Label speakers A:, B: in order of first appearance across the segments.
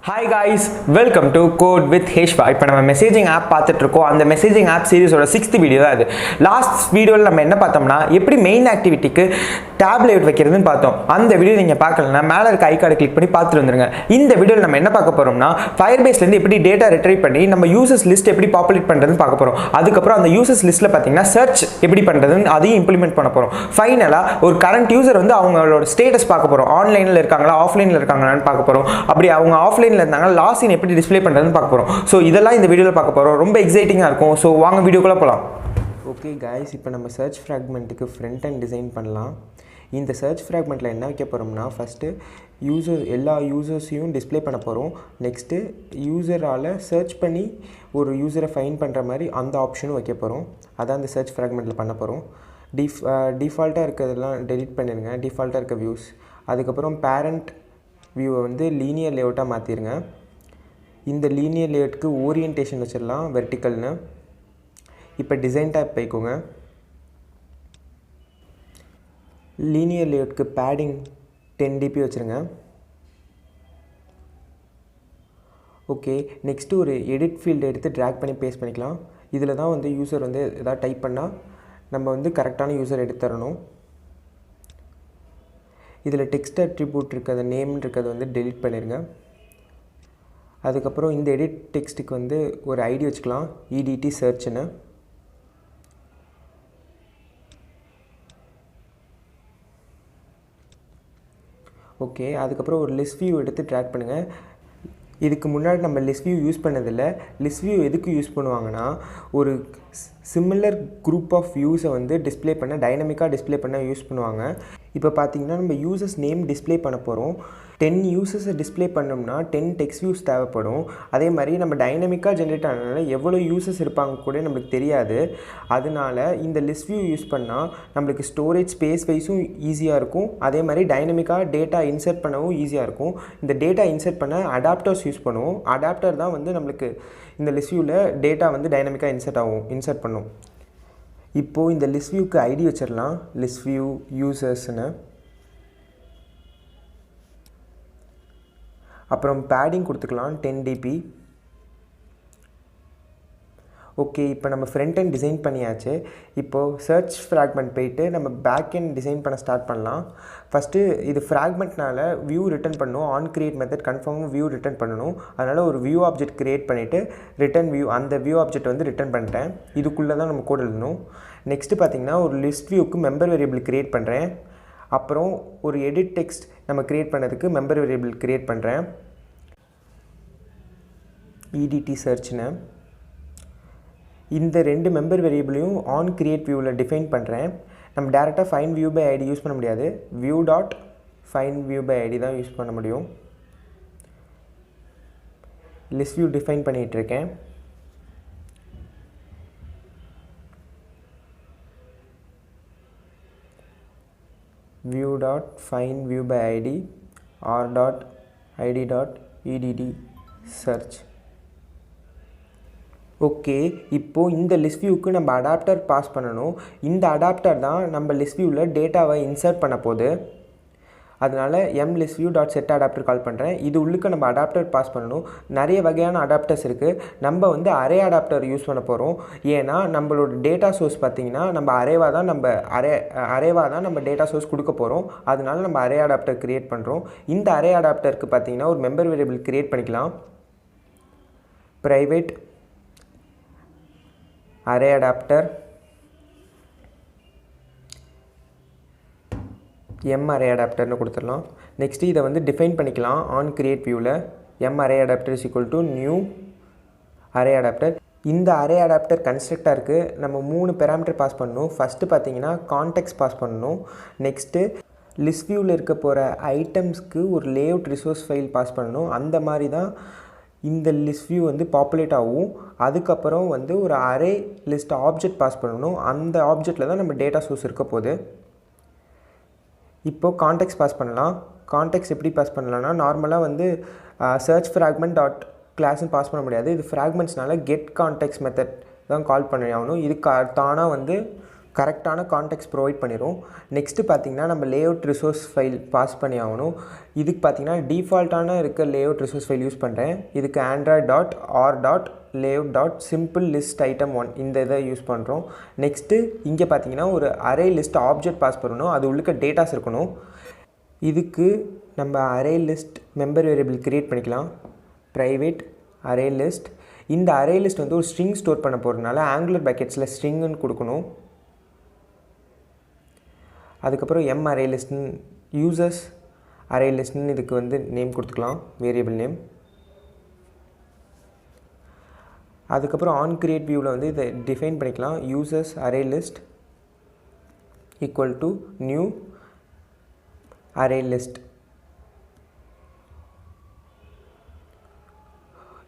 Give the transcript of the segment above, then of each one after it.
A: Hi guys, welcome to Code with Heshwa. இப்போ நம்ம messaging app பார்த்துட்டு இருக்கோம். அந்த மெசேஜிங் ஆப் சீரிஸோட 6th வீடியோ தான் அது. லாஸ்ட் வீடியோவில் நம்ம என்ன பார்த்தோம்னா எப்படி மெயின் ஆக்டிவிட்டிக்கு டேப்லெட் வைக்கிறதுன்னு பார்த்தோம். அந்த வீடியோ நீங்கள் பார்க்கலன்னா மேலே இருக்க ஐ கார்டை கிளிக் பண்ணி பார்த்துட்டு வந்துருங்க. இந்த வீடியோவில் நம்ம என்ன பார்க்க போகிறோம்னா ஃபயர்பேஸ்லேருந்து எப்படி டேட்டா ரிட்ரைவ் பண்ணி நம்ம யூசர்ஸ் லிஸ்ட் எப்படி பாப்புலேட் பண்ணுறதுன்னு பார்க்க போகிறோம். அதுக்கப்புறம் அந்த யூசர்ஸ் லிஸ்ட்டில் பார்த்தீங்கன்னா சர்ச் எப்படி பண்ணுறதுன்னு அதையும் இம்ப்ளிமெண்ட் பண்ண போகிறோம். ஃபைனலாக ஒரு கரண்ட் யூசர் வந்து அவங்களோட ஸ்டேட்டஸ் பார்க்க போகிறோம். ஆன்லைனில் இருக்காங்களா ஆஃப்லைனில் இருக்காங்களான்னு பார்க்க போகிறோம். அப்படி அவங்க ஆஃப்லைன் இருந்தாங்க லாஸ்ட் எப்படி டிஸ்ப்ளே பண்றதுன்னு பார்க்க போறோம். சோ இதெல்லாம் இந்த வீடியோல பார்க்க போறோம். ரொம்ப எக்ஸைட்டிங்கா இருக்கும். சோ வாங்க வீடியோக்குள்ள போலாம். ஓகே गाइस, இப்போ நம்ம சர்ச் ஃபிராக்மென்ட்க்கு ஃப்ரண்ட் எண்ட் டிசைன் பண்ணலாம். இந்த சர்ச் ஃபிராக்மென்ட்ல என்ன வைக்க போறோம்னா ஃபர்ஸ்ட் எல்லா யூசர்ஸையும் டிஸ்ப்ளே பண்ண போறோம். நெக்ஸ்ட் யூசரால சர்ச் பண்ணி ஒரு யூசரை ஃபைண்ட் பண்ற மாதிரி அந்த ஆப்ஷனும் வைக்க போறோம். அதான் இந்த சர்ச் ஃபிராக்மென்ட்ல பண்ண போறோம். டிஃபால்ட்டா இருக்கிறதெல்லாம் டெலீட் பண்ணிடுங்க. டிஃபால்ட்டா இருக்க வியூஸ். அதுக்கப்புறம் பேரண்ட் வியூவை வந்து லீனியர் லேஅவுட்டாக மாற்றிடுங்க. இந்த லீனியர் லேஅவுட்க்கு ஓரியன்டேஷன் வச்சிடலாம் வெர்டிக்கல்னு. இப்போ டிசைன் டேப் போய்க்கோங்க. லீனியர் லேஅவுட்க்கு பேடிங் 10 dp வச்சுருங்க. ஓகே, நெக்ஸ்ட்டு ஒரு எடிட் ஃபீல்டு எடுத்து ட்ராக் பண்ணி பேஸ்ட் பண்ணிக்கலாம். இதில் தான் வந்து யூசர் வந்து எதாவது டைப் பண்ணால் நம்ம வந்து கரெக்டான யூசர் எடுத்து தரணும். இதில் டெக்ஸ்ட் அட்ரிபியூட் இருக்கிறது நேம்னு இருக்கிறது வந்து டெலிட் பண்ணிடுங்க. அதுக்கப்புறம் இந்த எடிட் டெக்ஸ்ட்டுக்கு வந்து ஒரு ஐடி வச்சுக்கலாம், EDT சர்ச்னு. ஓகே, அதுக்கப்புறம் ஒரு லிஸ்ட் வியூ எடுத்து ட்ராக் பண்ணுங்கள். இதுக்கு முன்னாடி நம்ம லிஸ்ட் வியூ யூஸ் பண்ணதில்லை. லிஸ்ட் வியூ எதுக்கு யூஸ் பண்ணுவாங்கன்னா ஒரு சிமிலர் குரூப் ஆஃப் வியூஸை வந்து டிஸ்ப்ளே பண்ண டைனமிக்காக டிஸ்ப்ளே பண்ண யூஸ் பண்ணுவாங்க. இப்போ பார்த்தீங்கன்னா நம்ம யூசர்ஸ் நேம் டிஸ்ப்ளே பண்ண போகிறோம். 10 யூசர்ஸை டிஸ்ப்ளே பண்ணோம்னா 10 டெக்ஸ்ட் வியூஸ் தேவைப்படும். அதே மாதிரி நம்ம டைனமிக்காக ஜென்ரேட் ஆனதுனால எவ்வளோ யூசர்ஸ் இருப்பாங்க கூட நம்மளுக்கு தெரியாது. அதனால இந்த லிஸ்ட் வியூ யூஸ் பண்ணால் நம்மளுக்கு ஸ்டோரேஜ் ஸ்பேஸ் வைஸும் ஈஸியாக இருக்கும். அதே மாதிரி டைனமிக்காக டேட்டா இன்சர்ட் பண்ணவும் ஈஸியாக இருக்கும். இந்த டேட்டா இன்சர்ட் பண்ண அடாப்டர்ஸ் யூஸ் பண்ணுவோம். அடாப்டர் தான் வந்து நம்மளுக்கு இந்த லிஸ்ட் வியூவில் டேட்டா வந்து டைனமிக்காக இன்சர்ட் பண்ணும். இப்போது இந்த லிஸ்ட் வியூக்கு ஐடி வச்சிடலாம், லிஸ்ட் வியூ யூசர்ஸ்னு. அப்புறம் பேடிங் கொடுத்துக்கலாம் 10 dp. ஓகே, இப்போ நம்ம ஃப்ரண்ட் எண்ட் டிசைன் பண்ணியாச்சு. இப்போது சர்ச் ஃப்ராக்மெண்ட் போயிட்டு நம்ம பேக் எண்ட் டிசைன் பண்ண ஸ்டார்ட் பண்ணலாம். ஃபஸ்ட்டு இது ஃப்ராக்மெண்ட்னால வியூ ரிட்டர்ன் பண்ணணும். ஆன் கிரியேட் மெத்தட் கன்ஃபார்மாக வியூ ரிட்டர்ன் பண்ணணும். அதனால் ஒரு வியூ ஆப்ஜெக்ட் க்ரியேட் பண்ணிவிட்டு ரிட்டர்ன் வியூ அந்த வியூ ஆப்ஜெக்ட் வந்து ரிட்டர்ன் பண்ணிட்டேன். இதுக்குள்ளே தான் நம்ம கோட் எழுதணும். நெக்ஸ்ட்டு பார்த்திங்கன்னா ஒரு லிஸ்ட் வியூக்கு மெம்பர் வேரியபிள் க்ரியேட் பண்ணுறேன். அப்புறம் ஒரு எடிட் டெக்ஸ்ட் நம்ம க்ரியேட் பண்ணதுக்கு மெம்பர் வேரியபிள் க்ரியேட் பண்ணுறேன், EDT சர்ச்னு. இந்த 2 மெம்பர் வேரியபிளையும் ஆன் கிரியேட் வியூவில் டிஃபைன் பண்ணுறேன். நம்ம டேரெக்டாக find view by ID use பண்ண முடியாது. View dot find view by ID தான் யூஸ் பண்ண முடியும். லிஸ்ட் வியூ டிஃபைன் பண்ணிகிட்ருக்கேன். view dot find view by id r dot id dot edd search. Okay, இப்போது இந்த லிஸ்ட் வியூக்கு நம்ம அடாப்டர் பாஸ் பண்ணணும். இந்த அடாப்டர் தான் நம்ம லிஸ்ட் வியூவில் டேட்டாவை இன்சர்ட் பண்ண போகுது. அதனால் mListView டாட் செட் அடாப்டர் கால் பண்ணுறேன். இது உள்ளுக்கு நம்ம அடாப்டர் பாஸ் பண்ணணும். நிறைய வகையான அடாப்டர்ஸ் இருக்குது. நம்ம வந்து அரே அடாப்டர் யூஸ் பண்ண போகிறோம். ஏன்னா நம்மளோட டேட்டா சோர்ஸ் பார்த்திங்கன்னா நம்ம அரேவாக தான் நம்ம டேட்டா சோர்ஸ் கொடுக்க போகிறோம். அதனால நம்ம அரே அடாப்டர் க்ரியேட் பண்ணுறோம். இந்த அரே அடாப்டருக்கு பார்த்திங்கன்னா ஒரு மெம்பர் வேரியபிள் க்ரியேட் பண்ணிக்கலாம். ப்ரைவேட் அரே அடாப்டர் அரே அடாப்டர்னு கொடுத்துடலாம். நெக்ஸ்ட்டு இதை வந்து டிஃபைன் பண்ணிக்கலாம் ஆன் கிரியேட் வியூவில். Array adapter is equal to new array adapter. இந்த அரே அடாப்டர் கன்ஸ்ட்ரக்டாக இருக்குது. நம்ம 3 பேராமீட்டர் பாஸ் பண்ணணும். ஃபஸ்ட்டு பார்த்தீங்கன்னா கான்டெக்ஸ்ட் பாஸ் பண்ணணும். நெக்ஸ்ட்டு லிஸ்ட் வியூவில் இருக்க போகிற ஐட்டம்ஸ்க்கு ஒரு லேஅவுட் ரிசோர்ஸ் ஃபைல் பாஸ் பண்ணணும். அந்த மாதிரி தான் இந்த லிஸ்ட் வியூ வந்து பாப்புலேட் ஆகும். அதுக்கப்புறம் வந்து ஒரு அரே லிஸ்ட் ஆப்ஜெக்ட் பாஸ் பண்ணணும். அந்த ஆப்ஜெக்டில் தான் நம்ம டேட்டா சோர்ஸ் இருக்க போகுது. இப்போது கான்டெக்ஸ்ட் பாஸ் பண்ணலாம். கான்டெக்ஸ்ட் எப்படி பாஸ் பண்ணலாம்னா நார்மலாக வந்து சர்ச் ஃப்ராக்மெண்ட் டாட் கிளாஸ்ன்னு பாஸ் பண்ண முடியாது. இது ஃப்ராக்மெண்ட்ஸ்னால கெட் கான்டெக்ஸ்ட் மெத்தட் தான் கால் பண்ணி ஆகணும். இது தானாக வந்து கரெக்டான கான்டெக்ஸ்ட் ப்ரொவைட் பண்ணிடும். நெக்ஸ்ட்டு பார்த்திங்கன்னா நம்ம லேஅவுட் ரிசோர்ஸ் ஃபைல் பாஸ் பண்ணி ஆகணும். இதுக்கு பார்த்திங்கன்னா டிஃபால்ட்டான இருக்க லேஅவுட் ரிசோர்ஸ் ஃபைல் யூஸ் பண்ணுறேன். இதுக்கு android.r.layout.simple-list-item1 இந்த இதை யூஸ் பண்ணுறோம். நெக்ஸ்ட்டு இங்கே பார்த்திங்கன்னா ஒரு அரே லிஸ்ட் ஆப்ஜெக்ட் பாஸ் பண்ணணும். அது உள்ளுக்க டேட்டாஸ் இருக்கணும். இதுக்கு நம்ம array list member variable create பண்ணிக்கலாம். Private array list. இந்த அரே லிஸ்ட் வந்து ஒரு ஸ்ட்ரிங் ஸ்டோர் பண்ண போகிறதுனால ஆங்குலர் பேக்கெட்ஸில் ஸ்ட்ரிங்குன்னு கொடுக்கணும். அதுக்கப்புறம் அரே லிஸ்ட்னு யூசர்ஸ் அரே லிஸ்ட்னு இதுக்கு வந்து நேம் கொடுத்துக்கலாம், வேரியபிள் நேம். அதுக்கப்புறம் ஆன் கிரியேட் வியூவில் வந்து இதை டிஃபைன் பண்ணிக்கலாம். Users array list equal to new array list.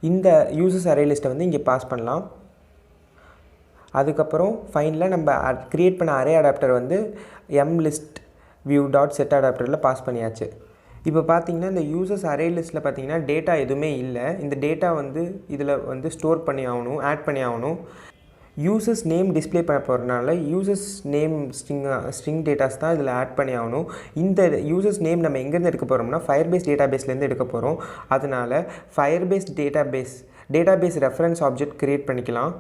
A: இந்த யூசர்ஸ் அரே லிஸ்ட்டை வந்து இங்கே பாஸ் பண்ணலாம். அதுக்கப்புறம் ஃபைனலாக நம்ம க்ரியேட் பண்ண அரே அடாப்டர் வந்து mlist view.set அடாப்டரில் பாஸ் பண்ணியாச்சு. இப்போ பார்த்தீங்கன்னா இந்த யூசர்ஸ் அரே லிஸ்ட்டில் பார்த்தீங்கன்னா டேட்டா எதுவுமே இல்லை. இந்த டேட்டா வந்து இதில் வந்து ஸ்டோர் பண்ணி ஆகணும், ஆட் பண்ணி ஆகணும். யூசர்ஸ் நேம் டிஸ்பிளே பண்ண போகிறதுனால யூசர்ஸ் நேம் ஸ்ட்ரிங் டேட்டாஸ் தான் இதில் ஆட் பண்ணி ஆகணும். இந்த யூசர்ஸ் நேம் நம்ம எங்கேருந்து எடுக்க போகிறோம்னா ஃபயர்பேஸ் டேட்டாபேஸ்லேருந்து எடுக்க போகிறோம். அதனால் Firebase database reference object create பண்ணிக்கலாம்.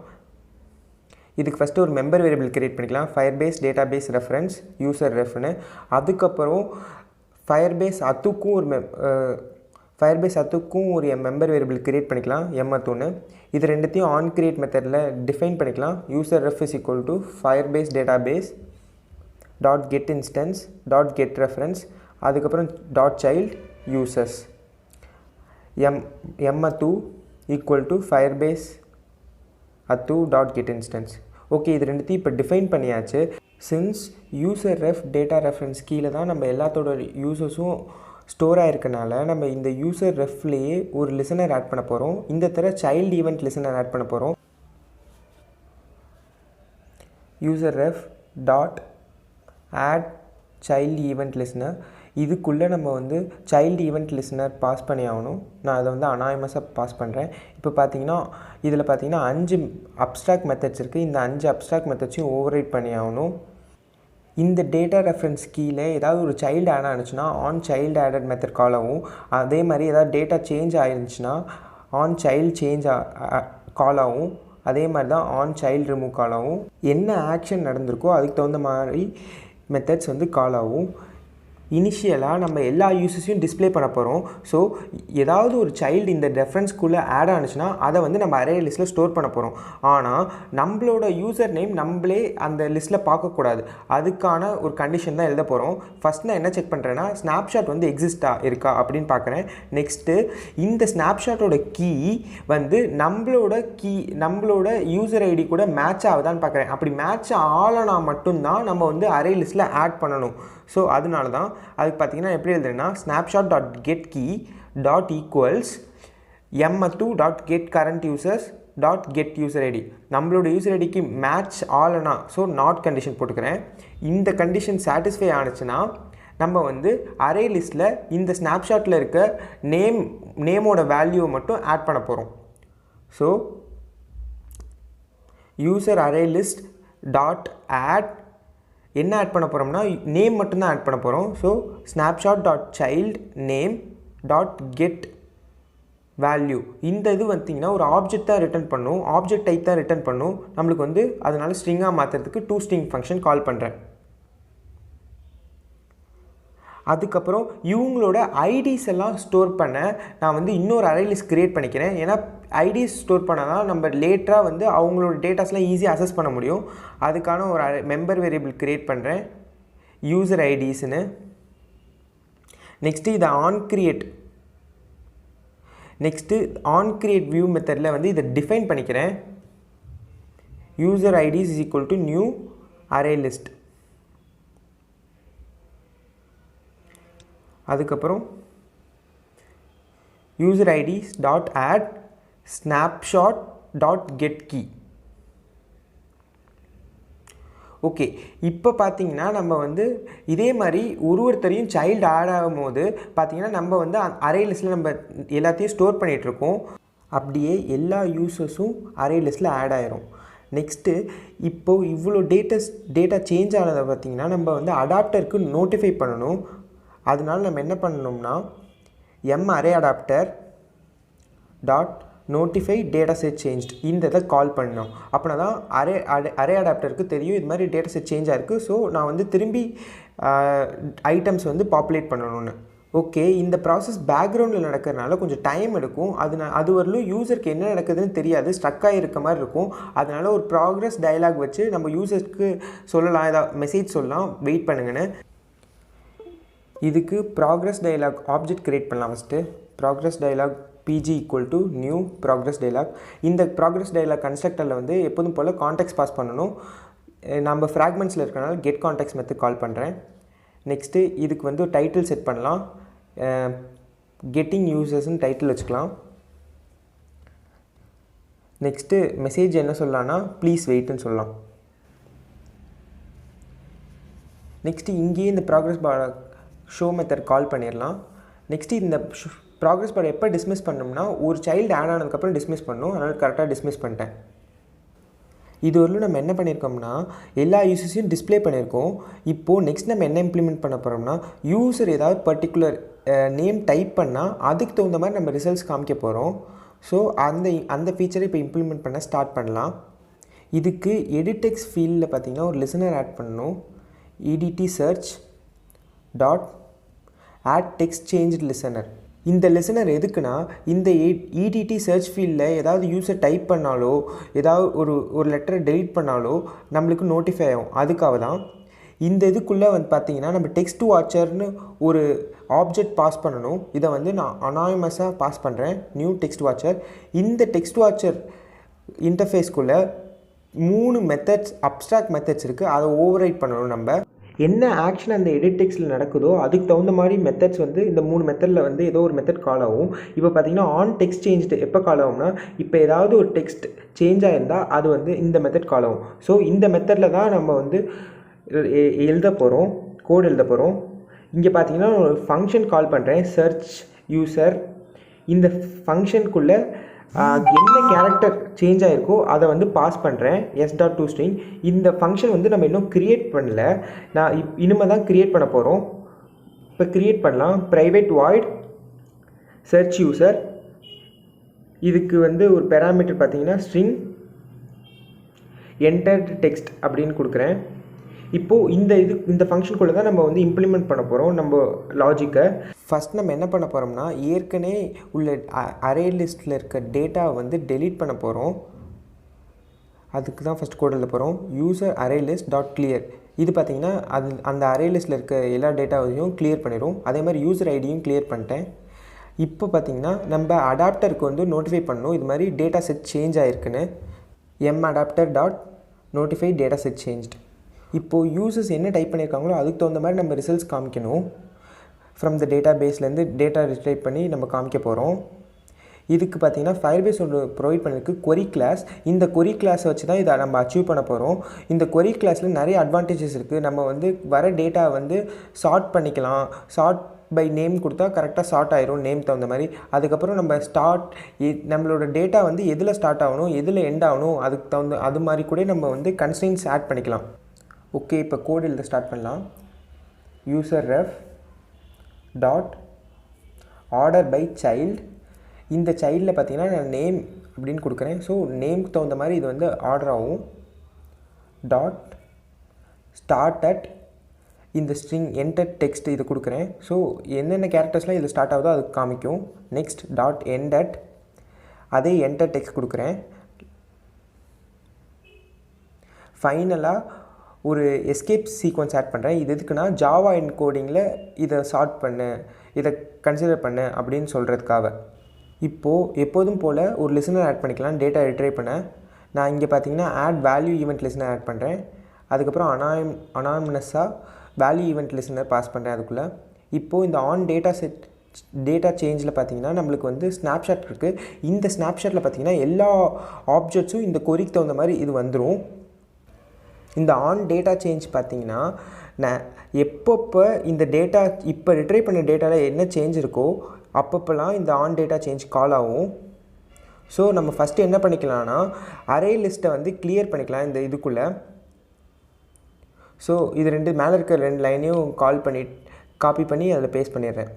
A: இதுக்கு ஃபஸ்ட்டு ஒரு மெம்பர் வேரியபிள் க்ரியேட் பண்ணிக்கலாம். ஃபயர்பேஸ் டேட்டாபேஸ் ரெஃபரன்ஸ் யூசர் ரெஃப்னு. அதுக்கப்புறம் ஃபயர்பேஸ் அத்துக்கும் ஒரு மெம்பர் வேரியபிள் க்ரியேட் பண்ணிக்கலாம், m@1. இது ரெண்டுத்தையும் ஆன் கிரியேட் மெத்தடில் டிஃபைன் பண்ணிக்கலாம். User ref is equal to Firebase database dot get instance dot get reference. அதுக்கப்புறம் dot child users m@2 equal to Firebase dot get instance. Okay, இது ரெண்டுத்தையும் இப்போ define பண்ணியாச்சு. Since user ref data reference கீழே தான் நம்ம எல்லாத்தோட யூசர்ஸும் ஸ்டோர் ஆகிருக்கனால நம்ம இந்த யூசர் ரெஃப்லேயே ஒரு லிசனர் ஆட் பண்ண போகிறோம். இந்த தர சைல்டு ஈவெண்ட் லிசனர் ஆட் பண்ண போகிறோம். User ref dot add child event listener. இதுக்குள்ளே நம்ம வந்து சைல்டு ஈவெண்ட் லிசனர் பாஸ் பண்ணி ஆகணும். நான் அதை வந்து அனானிமஸாக பாஸ் பண்ணுறேன். இப்போ பார்த்தீங்கன்னா இதில் பார்த்தீங்கன்னா 5 அப்ஸ்ட்ராக்ட் மெத்தட்ஸ் இருக்குது. இந்த 5 அப்ஸ்ட்ராக்ட் மெத்தட்ஸையும் ஓவர்ரைட் பண்ணி ஆகணும். இந்த டேட்டா ரெஃபரன்ஸ் கீழே ஏதாவது ஒரு சைல்டு ஆட் ஆனிச்சுன்னா on child added method call ஆகும். அதே மாதிரி ஏதாவது டேட்டா சேஞ்ச் ஆயிருந்துச்சுன்னா ஆன் சைல்டு சேஞ்ச் கால் ஆகும். அதே மாதிரி தான் ஆன் சைல்டு ரிமூவ் கால் ஆகும். என்ன ஆக்ஷன் நடந்திருக்கோ அதுக்கு தகுந்த மாதிரி மெத்தட்ஸ் வந்து கால் ஆகும். இனிஷியலாக நம்ம எல்லா யூசஸையும் டிஸ்பிளே பண்ண போகிறோம். ஸோ ஏதாவது ஒரு சைல்டு இந்த ரெஃபரன்ஸ்குள்ளே ஆட் ஆனிச்சுன்னா அதை வந்து நம்ம அரே லிஸ்ட்டில் ஸ்டோர் பண்ண போகிறோம். ஆனால் நம்மளோட யூசர் நேம் நம்மளே அந்த லிஸ்ட்டில் பார்க்கக்கூடாது. அதுக்கான ஒரு கண்டிஷன் தான் எழுத போகிறோம். ஃபஸ்ட் நான் என்ன செக் பண்ணுறேன்னா ஸ்னாப்ஷாட் வந்து எக்ஸிஸ்டாக இருக்கா அப்படின்னு பார்க்குறேன். நெக்ஸ்ட்டு இந்த ஸ்னாப்ஷாட்டோட கீ வந்து நம்மளோட யூசர் ஐடி கூட மேட்ச் ஆகுதான்னு பார்க்குறேன். அப்படி மேட்ச் ஆகலைனா மட்டும்தான் நம்ம வந்து அரே லிஸ்ட்டில் ஆட் பண்ணணும். ஸோ அதனால தான் அதுக்கு பார்த்தீங்கன்னா எப்படி எழுதுறேன்னா snapshot dot get key dot equals m@2 dot get current users dot get user ID. நம்மளோட யூசர் ஐடிக்கு மேட்ச் ஆலனா ஸோ நாட் கண்டிஷன் போட்டுக்கிறேன். இந்த கண்டிஷன் சாட்டிஸ்ஃபை ஆனிச்சுன்னா நம்ம வந்து அரே லிஸ்ட்டில் இந்த ஸ்னாப்ஷாட்டில் இருக்க நேமோட வேல்யூவை மட்டும் ஆட் பண்ண போகிறோம். So user array list dot add என்ன ஆட் பண்ண போகிறோம்னா நேம் மட்டும்தான் ஆட் பண்ண போகிறோம். So snapshot dot child name dot get value. இந்த இது பார்த்திங்கன்னா ஒரு ஆப்ஜெக்ட் தான் ரிட்டர்ன் பண்ணும், ஆப்ஜெக்ட் டைப் தான் ரிட்டர்ன் பண்ணும். நம்மளுக்கு வந்து அதனால் ஸ்ட்ரிங்காக மாற்றுறதுக்கு toString ஃபங்க்ஷன் கால் பண்ணுறேன். அதுக்கப்புறம் இவங்களோட ஐடிஸ் எல்லாம் ஸ்டோர் பண்ண நான் வந்து இன்னொரு அரே லிஸ்ட் க்ரியேட் பண்ணிக்கிறேன். ஏன்னா ஐடிஸ் ஸ்டோர் பண்ணால் தான் நம்ம லேட்டராக வந்து அவங்களோட டேட்டாஸ்லாம் ஈஸியாக அசஸ் பண்ண முடியும். அதுக்கான ஒரு மெம்பர் வேரியபிள் க்ரியேட் பண்ணுறேன், யூசர் ஐடிஸ்னு. நெக்ஸ்ட்டு இதை ஆன் கிரியேட் வியூ மெத்தடில் வந்து இதை டிஃபைன் பண்ணிக்கிறேன். User IDs is equal to new array list. அதுக்கப்புறம் user IDs dot add snapshot dot get key. Okay, இப்போ பார்த்தீங்கன்னா நம்ம வந்து இதே மாதிரி ஒருத்தரையும் சைல்டு ஆட் ஆகும் போது பார்த்தீங்கன்னா நம்ம வந்து அரே லிஸ்ட்டில் நம்ம எல்லாத்தையும் ஸ்டோர் பண்ணிகிட்ருக்கோம். அப்படியே எல்லா யூசர்ஸும் அரே லிஸ்ட்டில் ஆட் ஆயிரும். நெக்ஸ்ட்டு இப்போது இவ்வளோ டேட்டா சேஞ்ச் ஆனதை பார்த்திங்கன்னா நம்ம வந்து அடாப்டருக்கு நோட்டிஃபை பண்ணணும். அதனால நம்ம என்ன பண்ணணும்னா array adapter dot notify data set changed இந்த இதை கால் பண்ணணும். அப்படின்னா தான் அரே அடாப்டருக்கு தெரியும் இது மாதிரி டேட்டா செட் சேஞ்ச் ஆகிருக்கு. ஸோ நான் வந்து திரும்பி ஐட்டம்ஸ் வந்து பாப்புலேட் பண்ணணும்னு. ஓகே, இந்த ப்ராசஸ் பேக்ரவுண்டில் நடக்கிறதுனால கொஞ்சம் டைம் எடுக்கும். அது வரலும் யூசருக்கு என்ன நடக்குதுன்னு தெரியாது, ஸ்ட்ரக்காக இருக்க மாதிரி இருக்கும். அதனால் ஒரு ப்ராக்ரஸ் டயலாக் வச்சு நம்ம யூசருக்கு சொல்லலாம், ஏதாவது மெசேஜ் சொல்லலாம், வெயிட் பண்ணுங்கன்னு. இதுக்கு ப்ராக்ரஸ் டயலாக் ஆப்ஜெக்ட் க்ரியேட் பண்ணலாம். First progress dialog pg = new progress dialog. இந்த ப்ராக்ரஸ் டயலாக் கன்ஸ்ட்ரக்டரில் வந்து எப்போதும் போல் கான்டெக்ஸ்ட் பாஸ் பண்ணணும். நம்ம ஃப்ராக்மெண்ட்ஸில் இருக்கிறனால கெட் கான்டெக்ஸ்ட் மெத்தட் கால் பண்ணுறேன். நெக்ஸ்ட்டு இதுக்கு வந்து ஒரு டைட்டில் செட் பண்ணலாம். கெட்டிங் யூசர்ஸ்ன்னு டைட்டில் வச்சுக்கலாம். நெக்ஸ்ட்டு மெசேஜ் என்ன சொல்லலாம்னா ப்ளீஸ் வெயிட்னு சொல்லலாம். நெக்ஸ்ட்டு இங்கேயே இந்த progress bar show method call பண்ணிடலாம். நெக்ஸ்ட்டு இந்த ப்ராக்ரஸ் பார் எப்போ டிஸ்மிஸ் பண்ணோம்னா ஒரு சைல்டு ஆட் ஆனதுக்கப்புறம் டிஸ்மிஸ் பண்ணணும். அதனால் கரெக்டாக டிஸ்மிஸ் பண்ணிட்டேன். இது வரலும் நம்ம என்ன பண்ணியிருக்கோம்னா எல்லா யூசர்ஸையும் டிஸ்பிளே பண்ணியிருக்கோம். இப்போது நெக்ஸ்ட் நம்ம என்ன இம்ப்ளிமெண்ட் பண்ண போகிறோம்னா யூசர் ஏதாவது பர்டிகுலர் நேம் டைப் பண்ணால் அதுக்கு தகுந்த மாதிரி நம்ம ரிசல்ட்ஸ் காமிக்க போகிறோம். ஸோ அந்த ஃபீச்சரை இப்போ இம்ப்ளிமெண்ட் பண்ண ஸ்டார்ட் பண்ணலாம். இதுக்கு எடிடெக்ஸ் ஃபீல்டில் பார்த்திங்கன்னா ஒரு லிசனர் ஆட் பண்ணணும். edt search dot add text change listener. இந்த லிசனர் எதுக்குன்னா இந்த edt சர்ச் ஃபீல்டில் ஏதாவது யூசர் டைப் பண்ணாலோ ஏதாவது ஒரு லெட்டரை டெலீட் பண்ணாலோ நம்மளுக்கு நோட்டிஃபை ஆகும். அதுக்காக தான் இந்த இதுக்குள்ளே வந்து பார்த்திங்கன்னா நம்ம டெக்ஸ்ட் வாட்சர்னு ஒரு ஆப்ஜெக்ட் பாஸ் பண்ணணும். இதை வந்து நான் அனானிமஸாக பாஸ் பண்ணுறேன், நியூ டெக்ஸ்ட் வாட்சர். இந்த டெக்ஸ்ட் வாட்சர் இன்டர்ஃபேஸ்க்குள்ளே 3 மெத்தட்ஸ் அப்ஸ்ட்ராக்ட் மெத்தட்ஸ் இருக்குது. அதை ஓவர் ரைட் பண்ணணும். நம்ம என்ன ஆக்ஷன் அந்த எடிட் டெக்ஸ்ட்டில் நடக்குதோ அதுக்கு தகுந்த மாதிரி மெத்தட்ஸ் வந்து இந்த 3 மெத்தடில் வந்து ஏதோ ஒரு மெத்தட் கால் ஆகும். இப்போ பார்த்திங்கன்னா ஆன் டெக்ஸ்ட் சேஞ்ச்டு எப்போ கால் ஆகும்னா இப்போ ஏதாவது ஒரு டெக்ஸ்ட் சேஞ்ச் ஆகிருந்தால் அது வந்து இந்த மெத்தட் கால் ஆகும். ஸோ இந்த மெத்தடில் தான் நம்ம வந்து எழுத போகிறோம், கோட் எழுத போகிறோம். இங்கே பார்த்திங்கன்னா ஒரு ஃபங்க்ஷன் கால் பண்ணுறேன், சர்ச் யூசர். இந்த ஃபங்க்ஷனுக்குள்ளே என்ன கேரக்டர் சேஞ்ச் ஆகிருக்கோ அதை வந்து பாஸ் பண்ணுறேன், s.toString. இந்த ஃபங்க்ஷன் வந்து நம்ம இன்னும் க்ரியேட் பண்ணல, நான் இனிமேல் தான் க்ரியேட் பண்ண போகிறோம். இப்போ க்ரியேட் பண்ணலாம். Private void search user. இதுக்கு வந்து ஒரு பேராமீட்டர் பார்த்தீங்கன்னா ஸ்ட்ரிங் என்டர்ட் டெக்ஸ்ட் அப்படின்னு கொடுக்குறேன். இப்போது இந்த ஃபங்க்ஷனுக்குள்ளே தான் நம்ம வந்து இம்ப்ளிமெண்ட் பண்ண போகிறோம் நம்ம லாஜிக்கை. ஃபஸ்ட் நம்ம என்ன பண்ண போகிறோம்னா ஏற்கனவே உள்ள அரே லிஸ்ட்டில் இருக்க டேட்டாவை வந்து டெலீட் பண்ண போகிறோம். அதுக்கு தான் ஃபஸ்ட் கோட் எழுத போகிறோம். User array list dot clear. இது பார்த்திங்கன்னா அந்த அரே லிஸ்ட்டில் இருக்க எல்லா டேட்டாவையும் கிளியர் பண்ணிடும். அதே மாதிரி யூசர் ஐடியும் கிளியர் பண்ணிட்டேன். இப்போ பார்த்திங்கன்னா நம்ம அடாப்டருக்கு வந்து நோட்டிஃபை பண்ணணும் இது மாதிரி டேட்டா செட் சேஞ்ச் ஆகிருக்குன்னு. adapter dot notify data set changed. இப்போது யூசர்ஸ் என்ன டைப் பண்ணியிருக்காங்களோ அதுக்கு தகுந்த மாதிரி நம்ம ரிசல்ட்ஸ் காமிக்கணும். ஃப்ரம் த டேட்டா பேஸ்லேருந்து டேட்டா ரிட்ரைவ் பண்ணி நம்ம காமிக்க போகிறோம். இதுக்கு பார்த்திங்கன்னா ஃபயர்பேஸ் ஒன்று ப்ரொவைட் பண்ணியிருக்கு query கிளாஸ். இந்த query கிளாஸை வச்சு தான் இதை நம்ம அச்சீவ் பண்ண போகிறோம். இந்த query கிளாஸில் நிறைய அட்வான்டேஜஸ் இருக்குது. நம்ம வந்து வர டேட்டா வந்து சார்ட் பண்ணிக்கலாம். சார்ட் பை நேம் கொடுத்தா கரெக்டாக ஸ்டார்ட் ஆயிரும் நேம் தகுந்த மாதிரி. அதுக்கப்புறம் நம்ம நம்மளோட டேட்டா வந்து எதில் ஸ்டார்ட் ஆகணும் எதில் எண்ட் ஆகணும் அதுக்கு தகுந்த அது மாதிரி கூட நம்ம வந்து கன்ஸ்ட்ரெயின்ஸ் ஆட் பண்ணிக்கலாம். ஓகே, இப்போ கோட் எழுத ஸ்டார்ட் பண்ணலாம். User ref dot order by child. இந்த சைல்டில் பார்த்தீங்கன்னா நான் நேம் அப்படின்னு கொடுக்குறேன். ஸோ நேமுக்கு தகுந்த மாதிரி இது வந்து ஆர்டர் ஆகும். டாட் ஸ்டார்ட் அட் இந்த ஸ்ட்ரிங் என்டர் டெக்ஸ்ட் இது கொடுக்குறேன். ஸோ என்னென்ன கேரக்டர்ஸ்லாம் இதில் ஸ்டார்ட் ஆகுதோ அதுக்கு காமிக்கும். நெக்ஸ்ட் டாட் எண்ட் அட் அதே என்டர் டெக்ஸ்ட் கொடுக்குறேன். ஃபைனலாக ஒரு எஸ்கேப் சீக்வன்ஸ் ஆட் பண்ணுறேன். இது எதுக்குன்னா ஜாவா என்கோடிங்கில் இதை சார்ட் பண்ணு, இதை கன்சிடர் பண்ணு அப்படின்னு சொல்கிறதுக்காக. இப்போது எப்போதும் போல் ஒரு லிசனர் ஆட் பண்ணிக்கலாம் டேட்டா ரிட்ரைவ் பண்ண. நான் இங்கே பார்த்தீங்கன்னா add value event listener add பண்ணுறேன். அதுக்கப்புறம் அனானிமஸாக வேல்யூ ஈவெண்ட் லிசனர் பாஸ் பண்ணுறேன் அதுக்குள்ளே. இப்போது இந்த ஆன் டேட்டா சேஞ்சில் பார்த்தீங்கன்னா நம்மளுக்கு வந்து ஸ்னாப்ஷாட் இருக்குது. இந்த ஸ்னாப்ஷாட்டில் பார்த்தீங்கன்னா எல்லா ஆப்ஜெக்ட்ஸும் இந்த கொரிக்கு தகுந்த மாதிரி இது வந்துடும். இந்த ஆன் டேட்டா சேஞ்ச் பார்த்திங்கன்னா நான் எப்பப்போ இந்த டேட்டா இப்போ ரிட்ரைவ் பண்ண டேட்டாவில் என்ன சேஞ்ச் இருக்கோ அப்பப்போலாம் இந்த ஆன் டேட்டா சேஞ்ச் கால் ஆகும். ஸோ நம்ம ஃபஸ்ட்டு என்ன பண்ணிக்கலாம்னா அரே லிஸ்ட்டை வந்து கிளியர் பண்ணிக்கலாம் இந்த இதுக்குள்ளே. ஸோ இது மேலே இருக்க 2 லைனையும் காப்பி பண்ணி அதில் பேஸ்ட் பண்ணிடுறேன்.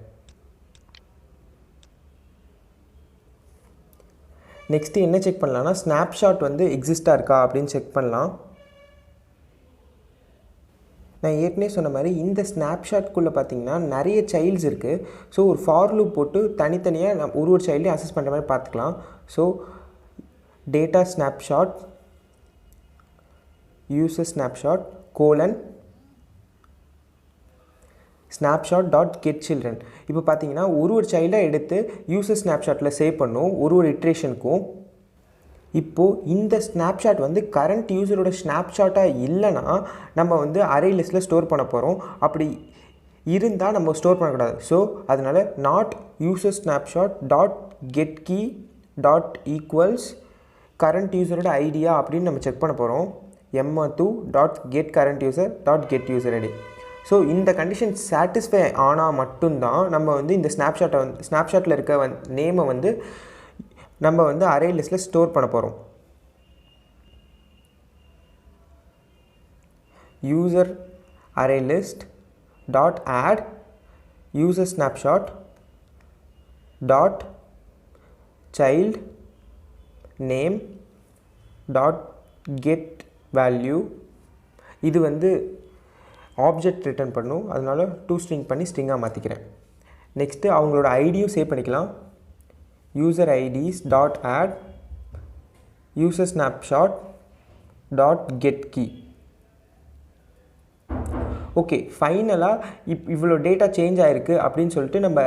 A: நெக்ஸ்ட்டு என்ன செக் பண்ணலான்னா ஸ்னாப்ஷாட் வந்து எக்ஸிஸ்டாக இருக்கா அப்படின்னு செக் பண்ணலாம். நான் ஏற்கனவே சொன்ன மாதிரி இந்த ஸ்னாப்ஷாட்குள்ளே பார்த்தீங்கன்னா நிறைய சைல்ட்ஸ் இருக்குது. ஸோ ஒரு ஃபார் லூப் போட்டு தனித்தனியாக நம்ம ஒரு சைல்டையும் அசஸ் பண்ணுற மாதிரி பார்த்துக்கலாம். So data snapshot user snapshot snapshot.getChildren. இப்போ பார்த்தீங்கன்னா ஒரு சைல்டாக எடுத்து யூசர் ஸ்னாப்ஷாட்டில் சேவ் பண்ணும் ஒரு இட்ரேஷனுக்கும். இப்போது இந்த ஸ்னாப்ஷாட் வந்து கரண்ட் யூஸரோட ஸ்னாப்ஷாட்டாக இல்லைன்னா நம்ம வந்து அரே லிஸ்ட்டில் ஸ்டோர் பண்ண போகிறோம். அப்படி இருந்தால் நம்ம ஸ்டோர் பண்ணக்கூடாது. ஸோ அதனால் not user snapshot dot get key dot equals current யூஸரோட ஐடியா அப்படின்னு நம்ம செக் பண்ண போகிறோம். m2 dot get current user dot get user ID. So இந்த கண்டிஷன் சாட்டிஸ்ஃபை ஆனால் மட்டும்தான் நம்ம வந்து இந்த ஸ்னாப்ஷாட்டில் இருக்க நேமை வந்து நம்ம வந்து அரே லிஸ்ட்டில் ஸ்டோர் பண்ண போகிறோம். User array list dot add user snapshot dot child name dot get value. இது வந்து ஆப்ஜெக்ட் ரிட்டர்ன் பண்ணும். அதனால் டூ ஸ்ட்ரிங் பண்ணி ஸ்ட்ரிங்காக மாற்றிக்கிறேன். நெக்ஸ்ட்டு அவங்களோட ஐடியும் சேவ் பண்ணிக்கலாம். user ids dot add user snapshot dot get key. Okay, ஃபைனலாக இவ்வளோ டேட்டா சேஞ்ச் ஆகிருக்கு அப்படின்னு சொல்லிட்டு நம்ம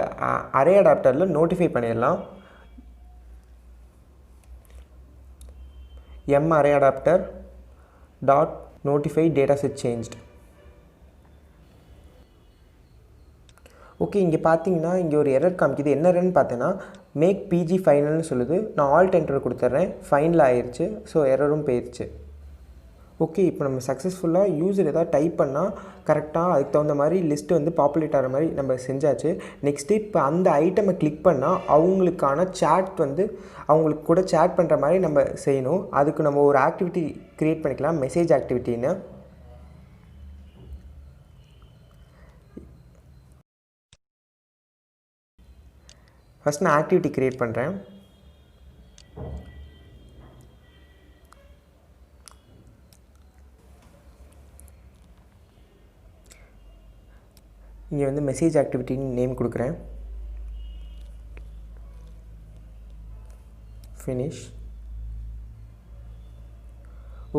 A: அரே அடாப்டரில் நோட்டிஃபை பண்ணிடலாம். array adapter dot notify data set changed. Okay, இங்கே பார்த்தீங்கன்னா இங்கே ஒரு எரர் காமிக்குது. என்ன எரர்னு பார்த்தீங்கன்னா மேக் பிஜி ஃபைனல்னு சொல்லுது. நான் ஆல்ட் என்டர் கொடுத்துட்றேன். ஃபைனல் ஆயிடுச்சு. ஸோ எரரும் போயிடுச்சு. ஓகே, இப்போ நம்ம சக்ஸஸ்ஃபுல்லாக யூஸர் எதாவது டைப் பண்ணால் கரெக்டாக அதுக்கு தகுந்த மாதிரி லிஸ்ட்டு வந்து பாப்புலேட் ஆகிற மாதிரி நம்ம செஞ்சாச்சு. நெக்ஸ்ட்டு இப்போ அந்த ஐட்டமை கிளிக் பண்ணால் அவங்களுக்கான சேட் வந்து அவங்களுக்கு கூட சேட் பண்ணுற மாதிரி நம்ம செய்யணும். அதுக்கு நம்ம ஒரு ஆக்டிவிட்டி க்ரியேட் பண்ணிக்கலாம், மெசேஜ் ஆக்டிவிட்டின்னு. ஃபஸ்ட் நான் ஆக்டிவிட்டி க்ரியேட் பண்ணுறேன். இங்கே வந்து மெசேஜ் ஆக்டிவிட்டின்னு நேம் கொடுக்குறேன். ஃபினிஷ்.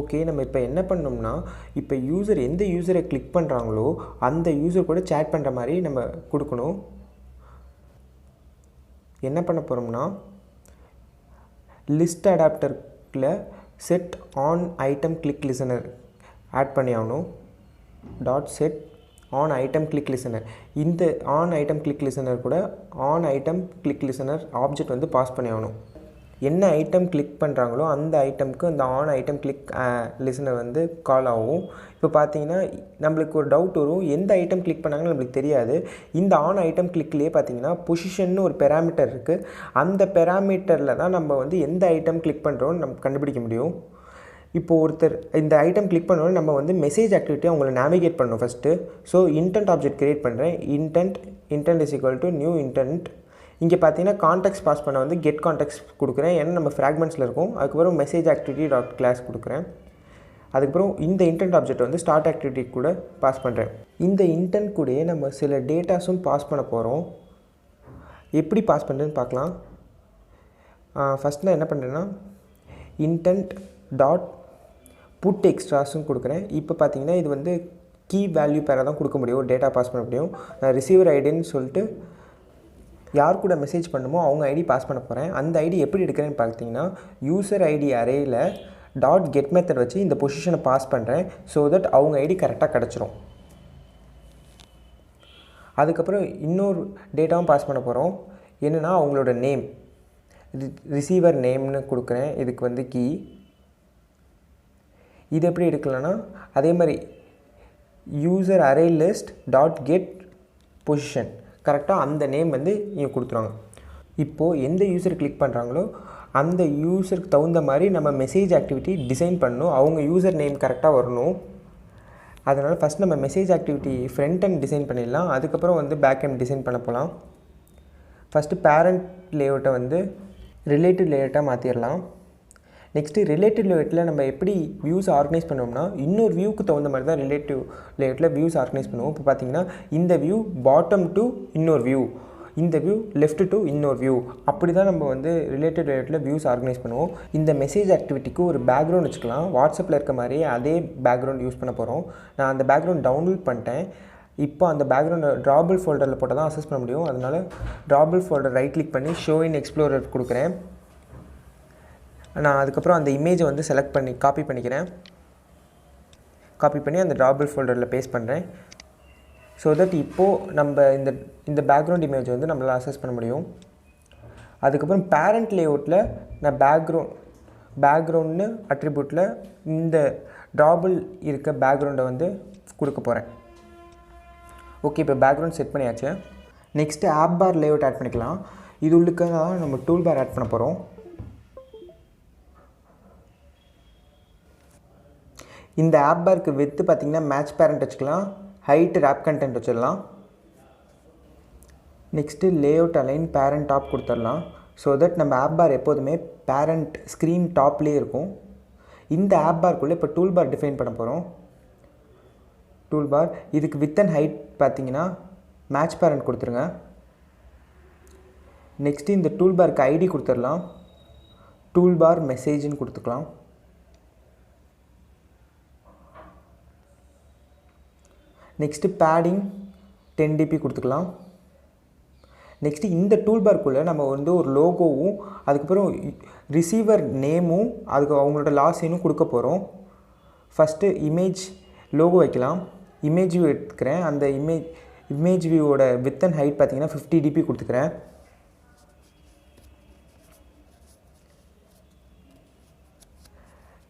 A: ஓகே, நம்ம இப்போ என்ன பண்ணோம்னா இப்போ எந்த யூஸரை கிளிக் பண்ணுறாங்களோ அந்த யூஸர் கூட சேட் பண்ணுற மாதிரி நம்ம கொடுக்கணும். என்ன பண்ண போகிறோம்னா லிஸ்ட் அடாப்டரில் set on item click listener add பண்ணி ஆகணும். Dot set on item click listener. இந்த ஆன் ஐட்டம் கிளிக் லிசனர் கூட on item click listener object வந்து பாஸ் பண்ணி ஆகணும். என்ன ஐட்டம் கிளிக் பண்ணுறாங்களோ அந்த ஐட்டமுக்கு அந்த ஆன் ஐட்டம் கிளிக் லிசனர் வந்து கால் ஆகும். இப்போ பார்த்தீங்கன்னா நம்மளுக்கு ஒரு டவுட் வரும், எந்த ஐட்டம் கிளிக் பண்ணாங்கன்னு நம்மளுக்கு தெரியாது. இந்த ஆன் ஐட்டம் கிளிக்லேயே பார்த்தீங்கன்னா பொசிஷன்னு ஒரு பெராமீட்டர் இருக்குது. அந்த பெராமீட்டரில் தான் நம்ம வந்து எந்த ஐட்டம் கிளிக் பண்ணுறோன்னு நம்ம கண்டுபிடிக்க முடியும். இப்போது ஒருத்தர் இந்த ஐட்டம் கிளிக் பண்ணோன்னு நம்ம வந்து மெசேஜ் ஆக்டிவிட்டியை அவங்கள நேவிகேட் பண்ணணும் first. So intent object create பண்ணுறேன். Intent is equal to new intent. இங்கே பார்த்தீங்கன்னா கான்டெக்ட் பாஸ் பண்ண வந்து கெட் கான்டெக்ட் கொடுக்குறேன். ஏன்னா நம்ம ஃப்ராக்மெண்ட்ஸில் இருக்கும். அதுக்கப்புறம் மெசேஜ் ஆக்டிவிட்டி டாட் கிளாஸ் கொடுக்குறேன். அதுக்கப்புறம் இந்த இன்டென்ட் ஆப்ஜெக்ட் வந்து ஸ்டார்ட் ஆக்டிவிட்டி கூட பாஸ் பண்ணுறேன். இந்த இன்டென்ட் கூடயே நம்ம சில டேட்டாஸும் பாஸ் பண்ண போகிறோம். எப்படி பாஸ் பண்ணுறதுன்னு பார்க்கலாம். ஃபஸ்ட் நான் என்ன பண்ணுறேன்னா இன்டென்ட் டாட் புட் எக்ஸ்ட்ராஸும் கொடுக்குறேன். இப்போ பார்த்தீங்கன்னா இது வந்து கீ வேல்யூ பேராக தான் கொடுக்க முடியும், டேட்டா பாஸ் பண்ண முடியும். நான் ரிசீவர் ஐடின்னு சொல்லிட்டு யார் கூட மெசேஜ் பண்ணுமோ அவங்க ஐடி பாஸ் பண்ண போகிறேன். அந்த ஐடி எப்படி எடுக்கிறேன்னு பார்த்தீங்கன்னா யூசர் ஐடி அரேயில் டாட் கெட் மெத்தட் வச்சு இந்த பொசிஷனை பாஸ் பண்ணுறேன். ஸோ தட் அவங்க ஐடி கரெக்டாக கிடச்சிரும். அதுக்கப்புறம் இன்னொரு டேட்டாவும் பாஸ் பண்ண போகிறோம். என்னென்னா அவங்களோட நேம், ரிசீவர் நேம்னு கொடுக்குறேன். இதுக்கு வந்து கீ. இது எப்படி எடுக்கலான்னா அதே மாதிரி user array list dot get position கரெக்டாக அந்த நேம் வந்து இங்கே கொடுத்துருவாங்க. இப்போது எந்த யூசர் கிளிக் பண்ணுறாங்களோ அந்த யூசருக்கு தகுந்த மாதிரி நம்ம மெசேஜ் ஆக்டிவிட்டி டிசைன் பண்ணணும். அவங்க யூசர் நேம் கரெக்டாக வரணும். அதனால் ஃபஸ்ட் நம்ம message activity front and design பண்ணிடலாம். அதுக்கப்புறம் வந்து பேக் அண்ட் டிசைன் பண்ண போகலாம். ஃபஸ்ட்டு பேரண்ட் லேஅவுட்டை வந்து ரிலேட்டிவ் லேஅவுட்டாக மாற்றிடலாம். நெக்ஸ்ட்டு ரிலேட்டிவ் லேஅவுட்டில் நம்ம எப்படி வியூஸ் ஆர்கனைஸ் பண்ணுவோம்னா, இன்னொரு வியூக்கு தகுந்த மாதிரி தான் ரிலேட்டிவ் லேஅவுட்டில் வியூஸ் ஆர்கனைஸ் பண்ணுவோம். இப்போ பார்த்திங்கன்னா இந்த வியூ பாட்டம் டு இன்னொரு வியூ, இந்த வியூ லெஃப்ட் டு இன்னொரு வியூ, அப்படி தான் நம்ம வந்து ரிலேட்டிவ் லேஅவுட்டில் வியூஸ் ஆர்கனைஸ் பண்ணுவோம். இந்த மெசேஜ் ஆக்டிவிட்டிக்கு ஒரு பேக்ரவுண்ட் வச்சுக்கலாம். வாட்ஸ்அப்பில் இருக்க மாதிரியே அதே பேக்ரவுண்ட் யூஸ் பண்ண போகிறோம். நான் அந்த பேக்ரவுண்ட் டவுன்லோட் பண்ணிட்டேன். இப்போ அந்த பேக்ரவுண்டை ட்ராபிள் ஃபோல்டரில் போட்டால் தான் அக்சஸ் பண்ண முடியும். அதனால் ட்ராபிள் ஃபோல்டர் ரைட் கிளிக் பண்ணி ஷோ இன் எக்ஸ்ப்ளோரர் கொடுக்குறேன். நான் அதுக்கப்புறம் அந்த இமேஜை வந்து செலக்ட் பண்ணி காப்பி பண்ணிக்கிறேன். காப்பி பண்ணி அந்த ட்ராபிள் ஃபோல்டரில் பேஸ்ட் பண்ணுறேன். ஸோ தட் இப்போது நம்ம இந்த பேக்ரவுண்ட் இமேஜ் வந்து நம்மளால் அக்சஸ் பண்ண முடியும். அதுக்கப்புறம் பேரண்ட் லேஅவுட்டில் நான் பேக்ரவுண்ட்னு அட்ரிபியூட்டில் இந்த ட்ராபிள் இருக்க பேக்ரவுண்டை வந்து கொடுக்க போகிறேன். ஓகே, இப்போ பேக்ரவுண்ட் செட் பண்ணியாச்சு. Next app bar layout add பண்ணிக்கலாம். இது உள்ளுக்கு தான் நம்ம டூல் பார் ஆட் பண்ண போகிறோம். இந்த ஆப் பாருக்கு வித்து பார்த்திங்கன்னா மேட்ச் பேரண்ட் வச்சுக்கலாம், ஹைட் ரேப் கண்டென்ட் வச்சிடலாம். Next layout align parent top கொடுத்துடலாம். ஸோ தட் நம்ம ஆப் பார் எப்போதுமே பேரண்ட் ஸ்க்ரீன் டாப்லேயே இருக்கும். இந்த ஆப் பார்க்குள்ளே இப்போ டூல் பார் டிஃபைன் பண்ண போகிறோம். டூல் பார் இதுக்கு வித் அண்ட் ஹைட் பார்த்திங்கன்னா மேட்ச் பேரண்ட் கொடுத்துருங்க. நெக்ஸ்ட்டு இந்த டூல் பாருக்கு ஐடி கொடுத்துடலாம். டூல் பார் மெசேஜ்னு கொடுத்துக்கலாம். நெக்ஸ்ட்டு பேடிங் 10 dp கொடுத்துக்கலாம். நெக்ஸ்ட்டு இந்த டூல் பார்க்குள்ளே நம்ம வந்து ஒரு லோகோவும் அதுக்கப்புறம் ரிசீவர் நேமும் அதுக்கு அவங்களோட லாஸ்ட் சீனும் கொடுக்க போகிறோம். ஃபஸ்ட்டு இமேஜ் லோகோ வைக்கலாம். இமேஜ் வியூ எடுத்துக்கிறேன். அந்த இமேஜ் வியூவோட வித் அண்ட் ஹைட் பார்த்திங்கன்னா 50 dp கொடுத்துக்கிறேன்.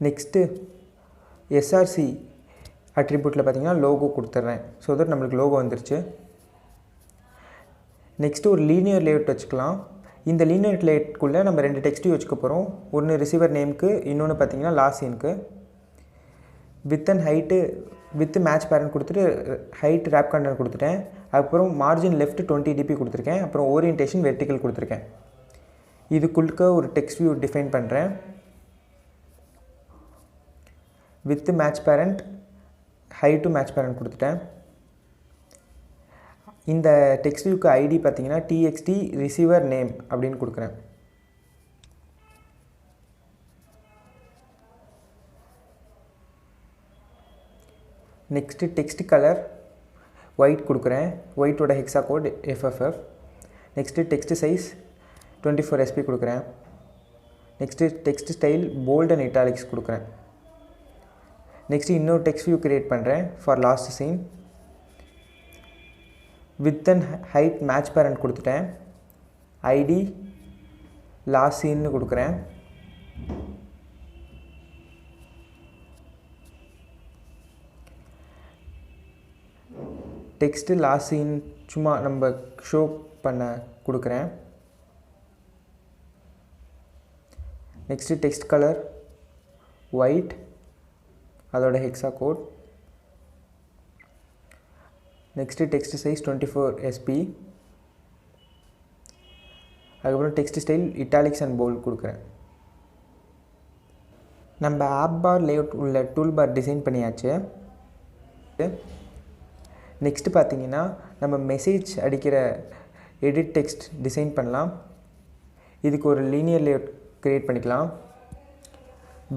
A: நெக்ஸ்ட்டு எஸ்ஆர்சி அட்ரிபியூட்டில் பார்த்திங்கன்னா லோகோ கொடுத்துட்றேன். ஸோ தட் நம்மளுக்கு லோகோ வந்துருச்சு. நெக்ஸ்ட்டு ஒரு லீனியர் லேஅவுட் வச்சுக்கலாம். இந்த லீனியர் லேஅவுட்குள்ளே நம்ம 2 டெக்ஸ்ட்டையும் வச்சுக்க போகிறோம். ஒன்று ரிசீவர் நேமுக்கு, இன்னொன்று பார்த்திங்கன்னா லாஸ்ட் சீனுக்கு. With and height with match parent கொடுத்துட்டு ஹைட் ரேப் கண்டென்ட் கொடுத்துட்டேன். அதுக்கப்புறம் மார்ஜின் லெஃப்ட் 20 dp கொடுத்துருக்கேன். அப்புறம் ஓரியன்டேஷன் வெர்டிக்கல் கொடுத்துருக்கேன். இதுக்குள்ள ஒரு டெக்ஸ்ட் வியூ டிஃபைன் பண்ணுறேன். Width match parent height to match parent கொடுத்துட்டேன். இந்த டெக்ஸ்ட் வியூக்கு ஐடி பார்த்தீங்கன்னா txt ரிசீவர் நேம் அப்படின்னு கொடுக்குறேன். நெக்ஸ்ட்டு டெக்ஸ்ட் கலர் ஒயிட் கொடுக்குறேன். ஒயிட்டோட hexa code FFF. Next text size 24 SP கொடுக்குறேன். Next text style bold and italics கொடுக்குறேன். நெக்ஸ்ட்டு இன்னொரு டெக்ஸ்ட் வியூ க்ரியேட் பண்ணுறேன் for last seen. Width and height match parent கொடுத்துட்டேன். ID last சீன்னு கொடுக்குறேன். Text last scene சும்மா நம்ம ஷோ பண்ண கொடுக்குறேன். நெக்ஸ்ட்டு டெக்ஸ்ட் கலர் ஒயிட், அதோட hexa code. Next text size 24 SP. அதுக்கப்புறம் text style italics and bold கொடுக்குறேன். நம்ம ஆப் பார் லேஅவுட் உள்ள டூல் பார் டிசைன் பண்ணியாச்சு. நெக்ஸ்ட்டு பார்த்தீங்கன்னா நம்ம மெசேஜ் அடிக்கிற எடிட் டெக்ஸ்ட் டிசைன் பண்ணலாம். இதுக்கு ஒரு லீனியர் லேஅவுட் க்ரியேட் பண்ணிக்கலாம்.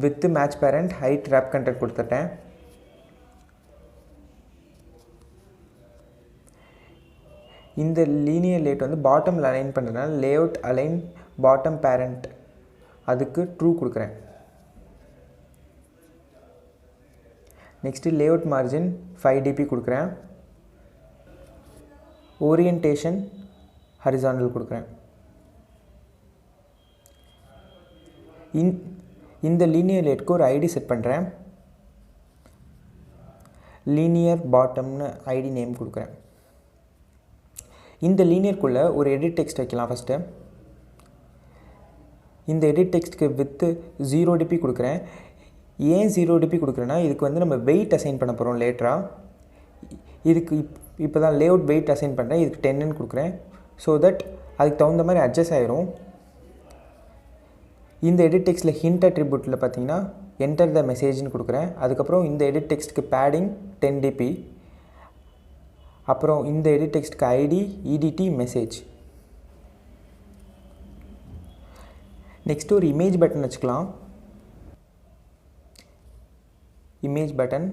A: With match parent height wrap content கொடுத்துட்டேன். இந்த லீனியர் லேஅவுட் வந்து பாட்டமில் அலைன் பண்ணுறதுனால லேஅவுட் அலைன் பாட்டம் பேரண்ட் அதுக்கு ட்ரூ கொடுக்குறேன். நெக்ஸ்ட்டு லேஅவுட் மார்ஜின் 5 dp கொடுக்குறேன். ஓரியன்டேஷன் ஹரிசாண்டல் கொடுக்குறேன். இந்த லீனியர் லேஅவுட்க்கு ஒரு ஐடி செட் பண்ணுறேன். லீனியர் பாட்டம்னு ஐடி நேம் கொடுக்குறேன். இந்த லீனியருக்குள்ளே ஒரு எடிட் டெக்ஸ்ட் வைக்கலாம். ஃபஸ்ட்டு இந்த எடிட் டெக்ஸ்ட்டுக்கு வித்து 0 dp கொடுக்குறேன். ஏன் 0 dp கொடுக்குறேன்னா இதுக்கு வந்து நம்ம வெயிட் அசைன் பண்ண போகிறோம் லேட்டராக. இதுக்கு இப்போ தான் லேஅவுட் வெயிட் அசைன் பண்ணுறேன். இதுக்கு 10ன்னு கொடுக்குறேன். ஸோ தட் அதுக்கு தகுந்த மாதிரி அட்ஜஸ்ட் ஆயிரும். இந்த எடிட் டெக்ஸ்ட்டில் ஹிண்ட் அட்ரிபியூட்டில் பார்த்தீங்கன்னா என்டர் த மெசேஜ்னு கொடுக்குறேன். அதுக்கப்புறம் இந்த எடிட் டெக்ஸ்ட்டுக்கு பேடிங் 10 dp. அப்புறம் இந்த எடிட் டெக்ஸ்ட்டுக்கு ஐடி edt மெசேஜ். நெக்ஸ்ட் ஒரு இமேஜ் பட்டன் வச்சுக்கலாம். இமேஜ் பட்டன்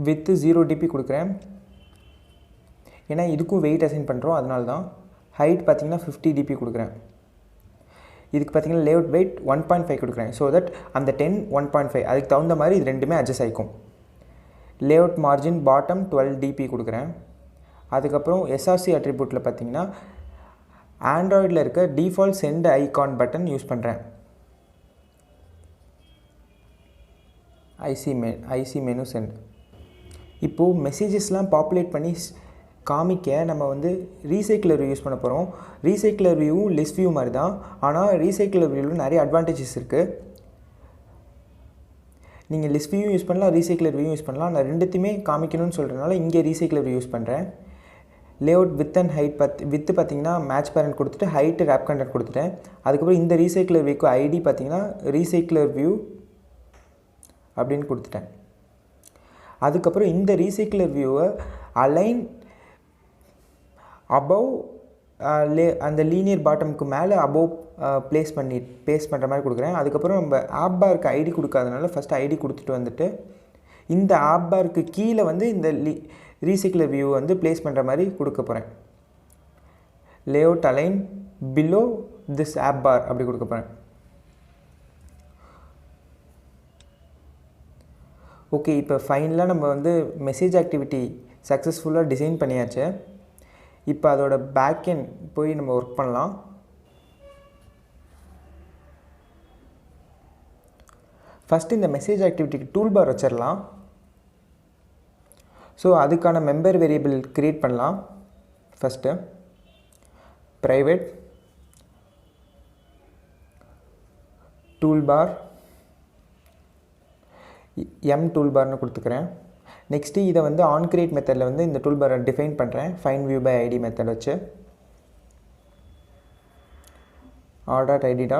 A: வித் 0 dp கொடுக்குறேன். ஏன்னா இதுக்கும் வெயிட் அசைன் பண்ணுறோம், அதனால தான். ஹைட் பார்த்தீங்கன்னா 50 dp கொடுக்குறேன். இதுக்கு பார்த்தீங்கன்னா லேஅவுட் வெயிட் 1.5 கொடுக்குறேன். ஸோ தட் அந்த 10 1.5 அதுக்கு தகுந்த மாதிரி இது ரெண்டுமே அட்ஜஸ்ட் ஆகிக்கும். லேஅவுட் மார்ஜின் பாட்டம் 12 dp கொடுக்குறேன். அதுக்கப்புறம் எஸ்ஆர்சி அட்ரிபியூட்டில் பார்த்தீங்கன்னா ஆண்ட்ராய்டில் இருக்க default send icon button use பண்ணுறேன். IC menu send. இப்போது மெசேஜஸ்லாம் பாப்புலேட் பண்ணி காமிக்க நம்ம வந்து ரீசைக்கிளர் வியூ யூஸ் பண்ண போகிறோம். ரீசைக்கிளர் வியூவும் லிஸ்ட் வியூ மாதிரி தான். ஆனால் ரீசைக்கிளர் வியூவில் நிறைய அட்வான்டேஜஸ் இருக்குது. நீங்கள் லிஸ்ட் வியூ யூஸ் பண்ணலாம், ரீசைக்கிளர் வியூ யூஸ் பண்ணலாம். நான் ரெண்டுத்தையுமே காமிக்கணும்னு சொல்கிறதுனால இங்கே ரீசைக்கிளர் வியூ யூஸ் பண்ணுறேன். Layout with and height with பார்த்தீங்கன்னா மேட்ச் பேரண்ட் கொடுத்துட்டு ஹைட்டு ரேப் கண்டென்ட் கொடுத்துட்டேன். அதுக்கப்புறம் இந்த ரீசைக்கிளர் வியூக்கு ஐடி பார்த்தீங்கன்னா ரீசைக்கிளர் வியூ அப்படின்னு கொடுத்துட்டேன். அதுக்கப்புறம் இந்த ரீசைக்கிளர் வியூவை அலைன் அபவ் அந்த லீனியர் பாட்டமுக்கு மேலே அபவ் பேஸ்ட் பண்ணுற மாதிரி கொடுக்குறேன். அதுக்கப்புறம் நம்ம ஆப் பாருக்கு ஐடி கொடுக்காதனால ஃபஸ்ட்டு ஐடி கொடுத்துட்டு வந்துட்டு இந்த ஆப் பாருக்கு கீழே வந்து இந்த ரீசைக்கிளர் வியூ வந்து ப்ளேஸ் பண்ணுற மாதிரி கொடுக்க போகிறேன். Layout align below this app bar அப்படி கொடுக்க போகிறேன். ஓகே, இப்போ ஃபைனலாக நம்ம வந்து மெசேஜ் ஆக்டிவிட்டி சக்ஸஸ்ஃபுல்லாக டிசைன் பண்ணியாச்சு. இப்போ அதோட பேக்கெண்ட் போய் நம்ம ஒர்க் பண்ணலாம். ஃபஸ்ட்டு இந்த மெசேஜ் ஆக்டிவிட்டிக்கு டூல் பார் வச்சிடலாம். ஸோ அதுக்கான மெம்பர் வேரியபிள் க்ரியேட் பண்ணலாம். First private tool bar tool பார்னு கொடுத்துக்கிறேன். நெக்ஸ்ட்டு இதை வந்து ஆன் கிரியேட் மெத்தடில் வந்து இந்த டூல் பாரை டிஃபைன் பண்ணுறேன். Find view by ID method வச்சு r.id.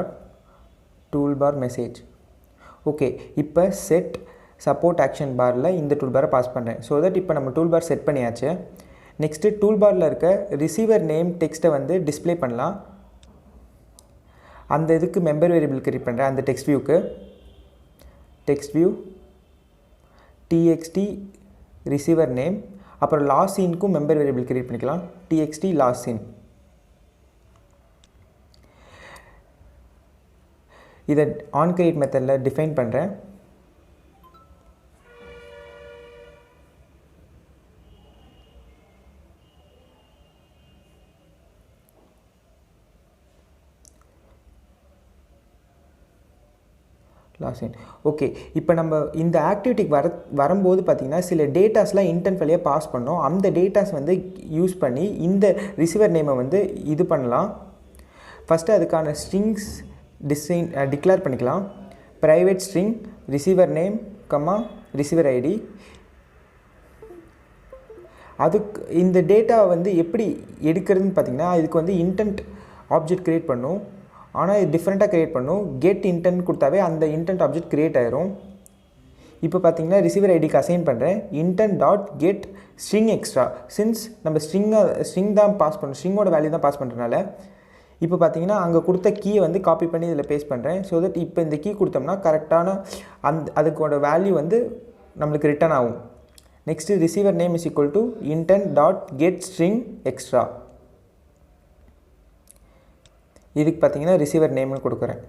A: Tool bar message. Okay, இப்போ செட் சப்போர்ட் ஆக்ஷன் பாரில் இந்த டூல் பாரை பாஸ் பண்ணுறேன். ஸோ தட் இப்போ நம்ம டூல் பார் செட் பண்ணியாச்சு. நெக்ஸ்ட்டு டூல் பாரில் இருக்க ரிசீவர் நேம் டெக்ஸ்ட்டை வந்து டிஸ்பிளே பண்ணலாம். அந்த இதுக்கு மெம்பர் வேரியபிள் கிரியேட் பண்ணுறேன். அந்த டெக்ஸ்ட் வியூக்கு text view txt receiver name. அப்புறம் லாஸ்ட் சீனுக்கும் மெம்பர் வேரியபிள் கிரியேட் பண்ணிக்கலாம். txt last seen. இதை ஆன் கிரியேட் மெத்தடில் டிஃபைன் பண்ணுறேன். Last seen. ஓகே, இப்போ நம்ம இந்த ஆக்டிவிட்டிக்கு வரும்போது பார்த்திங்கன்னா சில டேட்டாஸ்லாம் இன்டென்ட் வழியாக பாஸ் பண்ணோம். அந்த டேட்டாஸ் வந்து யூஸ் பண்ணி இந்த ரிசீவர் நேமை வந்து இது பண்ணலாம். ஃபஸ்ட்டு அதுக்கான ஸ்ட்ரிங்ஸ் டிக்ளேர் பண்ணிக்கலாம். Private string receiver name receiver ID. அதுக்கு இந்த டேட்டா வந்து எப்படி எடுக்கிறதுன்னு பார்த்திங்கன்னா இதுக்கு வந்து இன்டென்ட் ஆப்ஜெக்ட் க்ரியேட் பண்ணும். ஆனால் இது டிஃப்ரெண்ட்டாக க்ரியேட் பண்ணும். கெட் இன்டென்ட் கொடுத்தாவே அந்த இன்டென்ட் ஆப்ஜெக்ட் க்ரியேட் ஆயிரும். இப்போ பார்த்தீங்கன்னா ரிசீவர் ஐடிக்கு அசைன் பண்ணுறேன் intend dot get string extra. Since நம்ம ஸ்ட்ரிங் தான் பாஸ் பண்ணுறோம், ஸ்ட்ரிங்கோட வேல்யூ தான் பாஸ் பண்ணுறதுனால இப்போ பார்த்தீங்கன்னா அங்கே கொடுத்த கீயை வந்து காப்பி பண்ணி இதில் பேஸ்ட் பண்ணுறேன். ஸோ தட் இப்போ இந்த கீ கொடுத்தோம்னா கரெக்டான அதுக்கோட வேல்யூ வந்து நம்மளுக்கு ரிட்டர்ன் ஆகும். Next receiver name is equal to intent dot get string extra. இதுக்கு பார்த்தீங்கன்னா ரிசீவர் நேம்னு கொடுக்குறேன்.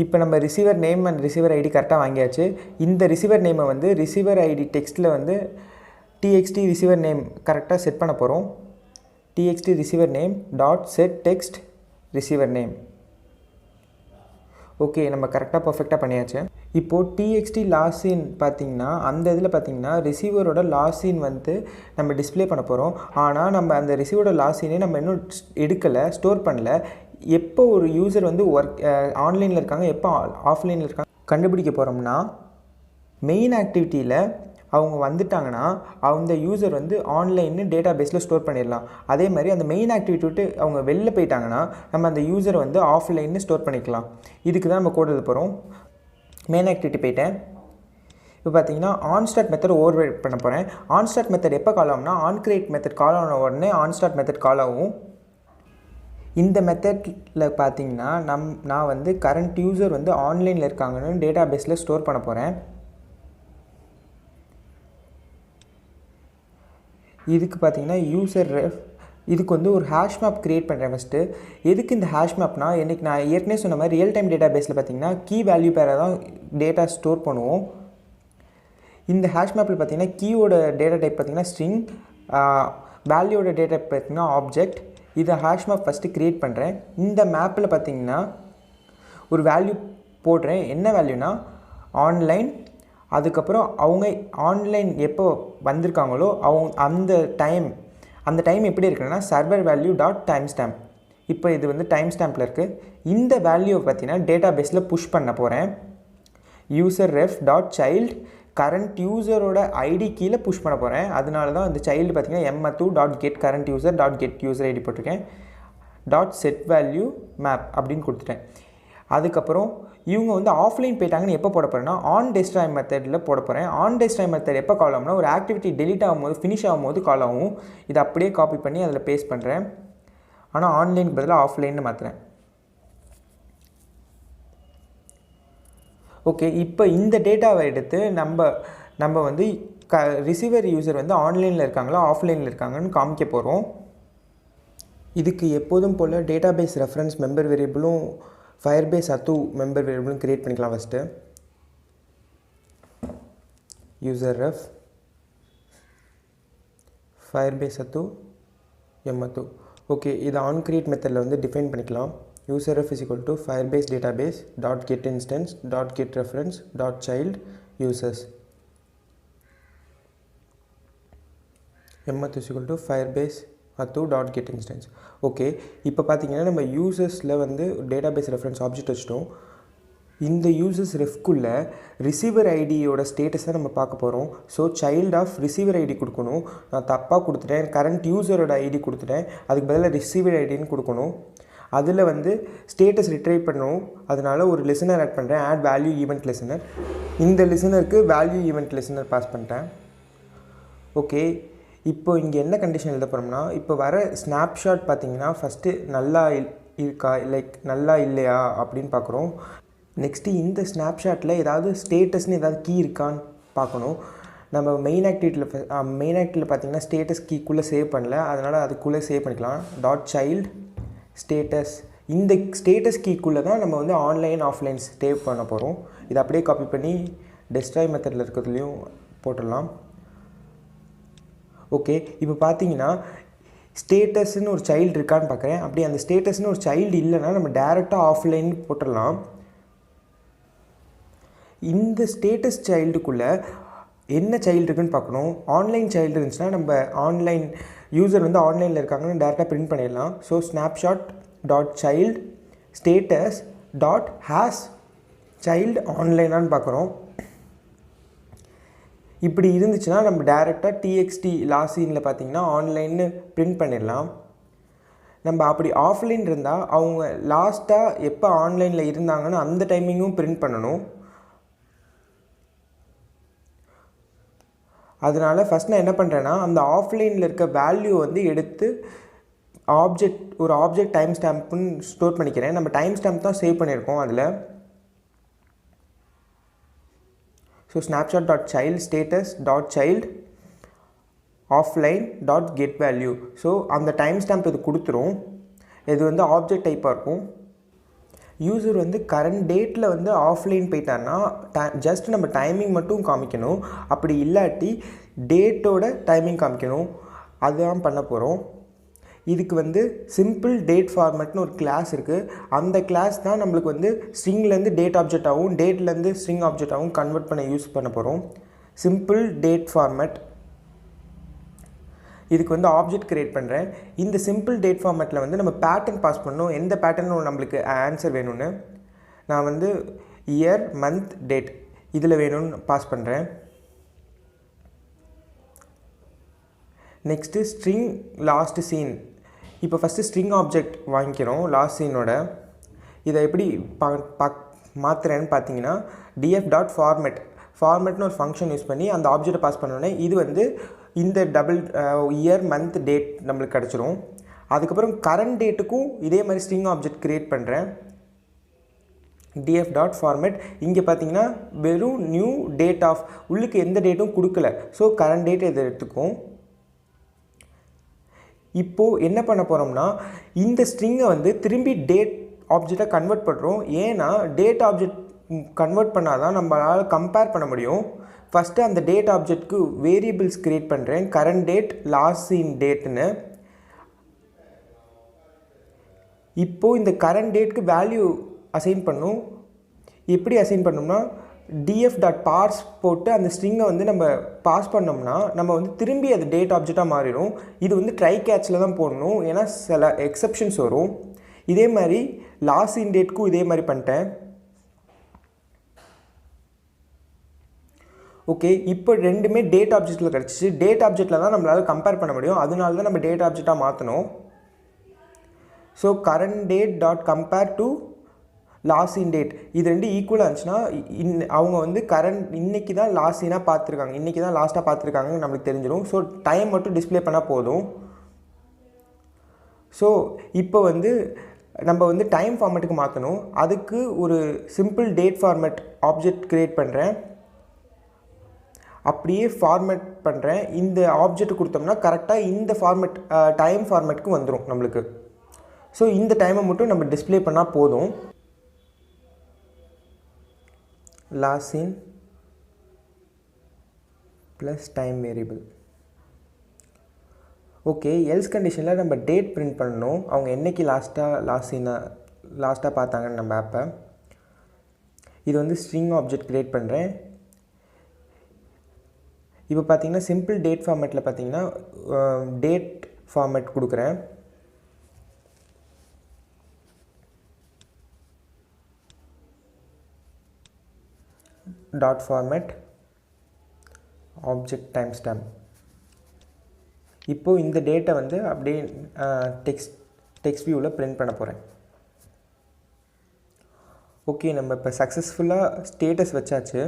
A: இப்போ நம்ம receiver name and receiver ID கரெக்டாக வாங்கியாச்சு. இந்த ரிசீவர் நேமை வந்து ரிசீவர் ஐடி டெக்ஸ்ட்டில் வந்து txt ரிசீவர் நேம் கரெக்டாக செட் பண்ண போகிறோம். txt receiver name dot set text receiver name. Okay, நம்ம கரெக்டாக பர்ஃபெக்டாக பண்ணியாச்சு. இப்போது டிஎக்ஸ்டி லாஸ்இன் பார்த்திங்கன்னா அந்த இதில் பார்த்திங்கன்னா ரிசீவரோட லாஸ்இன் வந்து நம்ம டிஸ்பிளே பண்ண போகிறோம். ஆனால் நம்ம அந்த ரிசீவரோட லாஸ்இனே நம்ம இன்னும் எடுக்கலை, ஸ்டோர் பண்ணல. எப்போ ஒரு யூசர் வந்து ஆன்லைனில் இருக்காங்க, எப்போ ஆஃப்லைனில் இருக்காங்க கண்டுபிடிக்க போகிறோம்னா, மெயின் ஆக்டிவிட்டியில் அவங்க வந்துட்டாங்கன்னா அந்த யூசர் வந்து ஆன்லைன்னு டேட்டா பேஸில் ஸ்டோர் பண்ணிடலாம். அதே மாதிரி அந்த மெயின் ஆக்டிவிட்டி விட்டு அவங்க வெளில போயிட்டாங்கன்னா நம்ம அந்த யூசரை வந்து ஆஃப்லைன்னு ஸ்டோர் பண்ணிக்கலாம். இதுக்கு தான் நம்ம கோட் எழுத போகிறோம். மெயின் ஆக்டிவிட்டி போயிட்டேன். இப்போ பார்த்தீங்கன்னா ஆன்ஸ்டார்ட் மெத்தட் ஓவர்ரைட் பண்ண போகிறேன். ஆன்ஸ்டார்ட் மெத்தட் எப்போ கால் ஆகும்னா, ஆன்கிரியேட் மெத்தட் கால் ஆன உடனே ஆன்ஸ்டார்ட் மெத்தட் கால் ஆகும். இந்த மெத்தடில் பார்த்தீங்கன்னா நான் வந்து கரண்ட் யூசர் வந்து ஆன்லைனில் இருக்காங்கன்னு டேட்டா பேஸில் ஸ்டோர் பண்ண போகிறேன். இதுக்கு பார்த்தீங்கன்னா யூசர் ரெஃப், இதுக்கு வந்து ஒரு ஹேஷ் மேப் க்ரியேட் பண்ணுறேன் ஃபஸ்ட்டு. எதுக்கு இந்த ஹேஷ் மேப்னா, இன்றைக்கி நான் ஏற்கனவே சொன்ன மாதிரி ரியல் டைம் டேட்டா பேஸில் பார்த்தீங்கன்னா கீ வேல்யூ பேரை தான் டேட்டா ஸ்டோர் பண்ணுவோம். இந்த ஹேஷ் மேப்பில் பார்த்தீங்கன்னா கீயோட டேட்டா டைப் பார்த்தீங்கன்னா ஸ்ட்ரிங், வேல்யூவோட டேட்டா டைப் பார்த்தீங்கன்னா ஆப்ஜெக்ட். இதை ஹேஷ் மேப் ஃபஸ்ட்டு க்ரியேட் பண்ணுறேன். இந்த மேப்பில் பார்த்தீங்கன்னா ஒரு வேல்யூ போடுறேன். என்ன வேல்யூனா ஆன்லைன், அதுக்கப்புறம் அவங்க ஆன்லைன் எப்போ வந்திருக்காங்களோ அந்த டைம் எப்படி இருக்குன்னா server value dot time stamp. இப்போ இது வந்து டைம் ஸ்டாம்பில் இருக்குது. இந்த வேல்யூவை பார்த்தீங்கன்னா டேட்டா பேஸில் புஷ் பண்ண போகிறேன். User ref dot child current யூசரோட ஐடி கீழே புஷ் பண்ண போகிறேன். அதனால தான் இந்த சைல்டு பார்த்தீங்கன்னா எம்2 dot get current user dot get user ID போட்டிருக்கேன். டாட் செட் வேல்யூ மேப் அப்படின்னு கொடுத்துட்டேன். அதுக்கப்புறம் இவங்க வந்து ஆஃப்லைன் போயிட்டாங்கன்னு எப்போ போட போகிறேன்னா ஆன் டெஸ்ட்ராய் மெத்தடில் போட போகிறேன். ஆன் டெஸ்ட்ராய் மெத்தட் எப்போ கால் ஆகும்னா, ஒரு ஆக்டிவிட்டி டெலிட் ஆகும்போது ஃபினிஷ் ஆகும்போது கால் ஆகும். இதை அப்படியே காப்பி பண்ணி அதில் பேஸ்ட் பண்ணுறேன். ஆனால் ஆன்லைனுக்கு பதிலாக ஆஃப்லைன்னு மாற்றுறேன். ஓகே, இப்போ இந்த டேட்டாவை எடுத்து நம்ம வந்து ரிசீவர் யூசர் வந்து ஆன்லைனில் இருக்காங்களா ஆஃப்லைனில் இருக்காங்கன்னு காமிக்க போகிறோம். இதுக்கு எப்போதும் போல் டேட்டா பேஸ் ரெஃபரன்ஸ் மெம்பர் வேரியபிளும் Firebase Athu மெம்பர் வேரியபிளும் க்ரியேட் பண்ணிக்கலாம். First user ref Firebase Athu m2. Okay, இது ஆன் கிரியேட் மெத்தடில் வந்து டிஃபைன் பண்ணிக்கலாம். User ref is equal to Firebase database dot get instance dot get reference dot child users m2 is equal to Firebase Athu dot get instance. Okay, இப்போ பார்த்தீங்கன்னா நம்ம யூசர்ஸில் வந்து data base reference object வச்சிட்டோம். இந்த users ரெஃப்குள்ளே receiver ஐடியோட ஸ்டேட்டஸை நம்ம பார்க்க போகிறோம். So child of receiver ID கொடுக்கணும். நான் தப்பாக கொடுத்துட்டேன், கரண்ட் யூசரோட ஐடி கொடுத்துட்டேன். அதுக்கு பதிலாக ரிசீவர் ஐடின்னு கொடுக்கணும். அதில் வந்து ஸ்டேட்டஸ் ரிட்ரைவ் பண்ணணும். அதனால் ஒரு லிசனர் ஆட் பண்ணுறேன், ஆட் வேல்யூ ஈவெண்ட் லிசனர். இந்த லிசனருக்கு வேல்யூ ஈவெண்ட் லிசனர் பாஸ் பண்ணிட்டேன். ஓகே, இப்போ இங்கே என்ன கண்டிஷன் எழுத போகிறோம்னா, இப்போ வர ஸ்னாப்ஷாட் பார்த்திங்கன்னா ஃபஸ்ட்டு நல்லா இருக்கா நல்லா இல்லையா அப்படின்னு பார்க்குறோம். நெக்ஸ்ட்டு இந்த ஸ்னாப்ஷாட்டில் ஏதாவது ஸ்டேட்டஸ்னு ஏதாவது கீ இருக்கான்னு பார்க்கணும். நம்ம மெயின் ஆக்டிவிட்டியில் பார்த்திங்கன்னா ஸ்டேட்டஸ் கீக்குள்ளே சேவ் பண்ணல, அதனால் அதுக்குள்ளே சேவ் பண்ணிக்கலாம். டாட் சைல்டு ஸ்டேட்டஸ், இந்த ஸ்டேட்டஸ் கீக்குள்ளே தான் நம்ம வந்து ஆன்லைன் ஆஃப்லைன் சேவ் பண்ண போகிறோம். இதை அப்படியே காப்பி பண்ணி டெஸ்ட்ராய் மெத்தடில் இருக்கிறதுலையும் போட்டுடலாம். ஓகே, இப்போ பார்த்தீங்கன்னா ஸ்டேட்டஸ்ன்னு ஒரு சைல்டு இருக்கான்னு பார்க்குறேன். அப்படி அந்த ஸ்டேட்டஸ்ன்னு ஒரு சைல்டு இல்லைன்னா நம்ம டேரெக்டாக ஆஃப்லைன் போட்டுடலாம். இந்த ஸ்டேட்டஸ் சைல்டுக்குள்ளே என்ன சைல்டு இருக்குன்னு பார்க்கணும். ஆன்லைன் சைல்டு இருந்துச்சுன்னா நம்ம ஆன்லைன் யூசர் வந்து ஆன்லைனில் இருக்காங்கன்னு டேரெக்டாக பிரிண்ட் பண்ணிடலாம். So snapshot dot child status dot has child ஆன்லைனான்னு பார்க்குறோம். இப்படி இருந்துச்சுன்னா நம்ம டேரெக்டாக டிஎக்ஸ்டி லாஸ்இனில் பார்த்தீங்கன்னா ஆன்லைன்னு பிரிண்ட் பண்ணிடலாம். நம்ம அப்படி ஆஃப்லைன் இருந்தால் அவங்க லாஸ்ட்டாக எப்போ ஆன்லைனில் இருந்தாங்கன்னு அந்த டைமிங்கும் பிரிண்ட் பண்ணணும். அதனால் ஃபஸ்ட் நான் என்ன பண்ணுறேன்னா, அந்த ஆஃப்லைனில் இருக்க வேல்யூ வந்து எடுத்து ஒரு ஆப்ஜெக்ட் டைம் ஸ்டாம்ப்புன்னு ஸ்டோர் பண்ணிக்கிறேன். நம்ம டைம் ஸ்டாம்ப் தான் சேவ் பண்ணியிருக்கோம் அதில். So snapshot dot child status dot child offline dot get value. So அந்த டைம் ஸ்டாம்ப் இது கொடுத்துரும். இது வந்து ஆப்ஜெக்ட் டைப்பாக இருக்கும். யூசர் வந்து கரண்ட் டேட்டில் வந்து ஆஃப்லைன் போயிட்டான்னா ஜஸ்ட் நம்ம டைமிங் மட்டும் காமிக்கணும். அப்படி இல்லாட்டி டேட்டோட டைமிங் காமிக்கணும். அதுதான் பண்ண போகிறோம். இதுக்கு வந்து சிம்பிள் டேட் ஃபார்மேட்னு ஒரு கிளாஸ் இருக்குது. அந்த கிளாஸ் தான் நம்மளுக்கு வந்து ஸ்ட்ரிங்லேருந்து டேட் ஆப்ஜெக்டாகவும் டேட்லேருந்து ஸ்ட்ரிங் ஆப்ஜெக்டாகவும் கன்வெர்ட் பண்ண யூஸ் பண்ண போகிறோம். Simple date format. இதுக்கு வந்து ஆப்ஜெக்ட் க்ரியேட் பண்ணுறேன். இந்த சிம்பிள் டேட் ஃபார்மேட்டில் வந்து நம்ம பேட்டர்ன் பாஸ் பண்ணணும். எந்த பேட்டர்னும் நம்மளுக்கு ஆன்சர் வேணும்னு நான் வந்து இயர் மந்த் டேட் இதில் வேணும்னு பாஸ் பண்ணுறேன். Next string last seen. இப்போ ஃபஸ்ட்டு ஸ்ட்ரிங் ஆப்ஜெக்ட் வாங்கிக்கிறோம் லாஸ்ட் சீனோட. இதை எப்படி மாற்றுறேன்னு பார்த்தீங்கன்னா ஃபார்மேட்னு ஒரு ஃபங்க்ஷன் யூஸ் பண்ணி அந்த ஆப்ஜெக்டை பாஸ் பண்ணோன்னே இது வந்து இந்த டபுள் இயர் மந்த் டேட் நம்மளுக்கு கிடச்சிரும். அதுக்கப்புறம் கரண்ட் டேட்டுக்கும் இதே மாதிரி ஸ்ட்ரிங் ஆப்ஜெக்ட் க்ரியேட் பண்ணுறேன். df.format. இங்கே பார்த்தீங்கன்னா வெறும் நியூ டேட் ஆஃப் உள்ளுக்கு எந்த டேட்டும் கொடுக்கல. ஸோ கரண்ட் டேட் இதை எடுத்துக்கும். இப்போது என்ன பண்ண போகிறோம்னா இந்த ஸ்ட்ரிங்கை வந்து திரும்பி டேட் ஆப்ஜெக்டாக கன்வெர்ட் பண்ணுறோம். ஏன்னா டேட் ஆப்ஜெக்ட் கன்வெர்ட் பண்ணால் தான் நம்மளால் கம்பேர் பண்ண முடியும். ஃபஸ்ட்டு அந்த டேட் ஆப்ஜெக்ட்க்கு வேரியபிள்ஸ் க்ரியேட் பண்ணுறேன். கரண்ட் டேட் லாஸ்ட் சீன் டேட்டுன்னு. இப்போது இந்த கரண்ட் டேட்க்கு வேல்யூ அசைன் பண்ணும். எப்படி அசைன் பண்ணோம்னா df.parse போட்டு அந்த ஸ்ட்ரிங்கை வந்து நம்ம பாஸ் பண்ணோம்னா நம்ம வந்து திரும்பி அது டேட் ஆப்ஜெக்டாக மாறிடும். இது வந்து ட்ரை கேட்சில் தான் போடணும், ஏன்னா சில எக்ஸப்ஷன்ஸ் வரும். இதே மாதிரி லாஸ்ட் இன் டேட்க்கும் இதே மாதிரி பண்ணிட்டேன். ஓகே, இப்போ ரெண்டுமே டேட் ஆப்ஜெக்டில் கிடச்சிச்சு. டேட் ஆப்ஜெக்டில் தான் நம்மளால் கம்பேர் பண்ண முடியும். அதனால தான் நம்ம டேட் ஆப்ஜெக்டாக மாற்றணும். So current date dot compare to last in date இது ரெண்டு ஈக்குவலாக இருந்துச்சுன்னா அவங்க வந்து இன்றைக்கி தான் லாஸ்ட் சீனாக பார்த்துருக்காங்க, இன்றைக்கி தான் லாஸ்ட்டாக பார்த்துருக்காங்கன்னு நம்மளுக்கு தெரிஞ்சிடும். ஸோ டைம் மட்டும் டிஸ்பிளே பண்ணால் போதும். ஸோ இப்போ வந்து நம்ம வந்து டைம் ஃபார்மேட்டுக்கு மாற்றணும். அதுக்கு ஒரு simple date format object create பண்ணுறேன். அப்படியே ஃபார்மேட் பண்ணுறேன். இந்த ஆப்ஜெக்ட் கொடுத்தோம்னா கரெக்டாக இந்த ஃபார்மேட் டைம் ஃபார்மேட்டுக்கு வந்துடும் நம்மளுக்கு. ஸோ இந்த டைமை மட்டும் நம்ம டிஸ்பிளே பண்ணால் போதும். Last seen plus time variable. Okay, else கண்டிஷனில் நம்ம டேட் பிரிண்ட் பண்ணணும். அவங்க என்றைக்கு லாஸ்ட்டாக பார்த்தாங்கன்னு நம்ம ஆப்பை. இது வந்து ஸ்ட்ரிங் ஆப்ஜெக்ட் க்ரியேட் பண்ணுறேன். இப்போ பார்த்தீங்கன்னா சிம்பிள் டேட் ஃபார்மேட்டில் பார்த்தீங்கன்னா டேட் ஃபார்மேட் கொடுக்குறேன். Dot format object time stamp. இப்போது இந்த டேட்டை வந்து அப்படியே டெக்ஸ்ட் வியூவில் பிரிண்ட் பண்ண போகிறேன். ஓகே, நம்ம இப்போ சக்ஸஸ்ஃபுல்லாக ஸ்டேட்டஸ் வச்சாச்சு.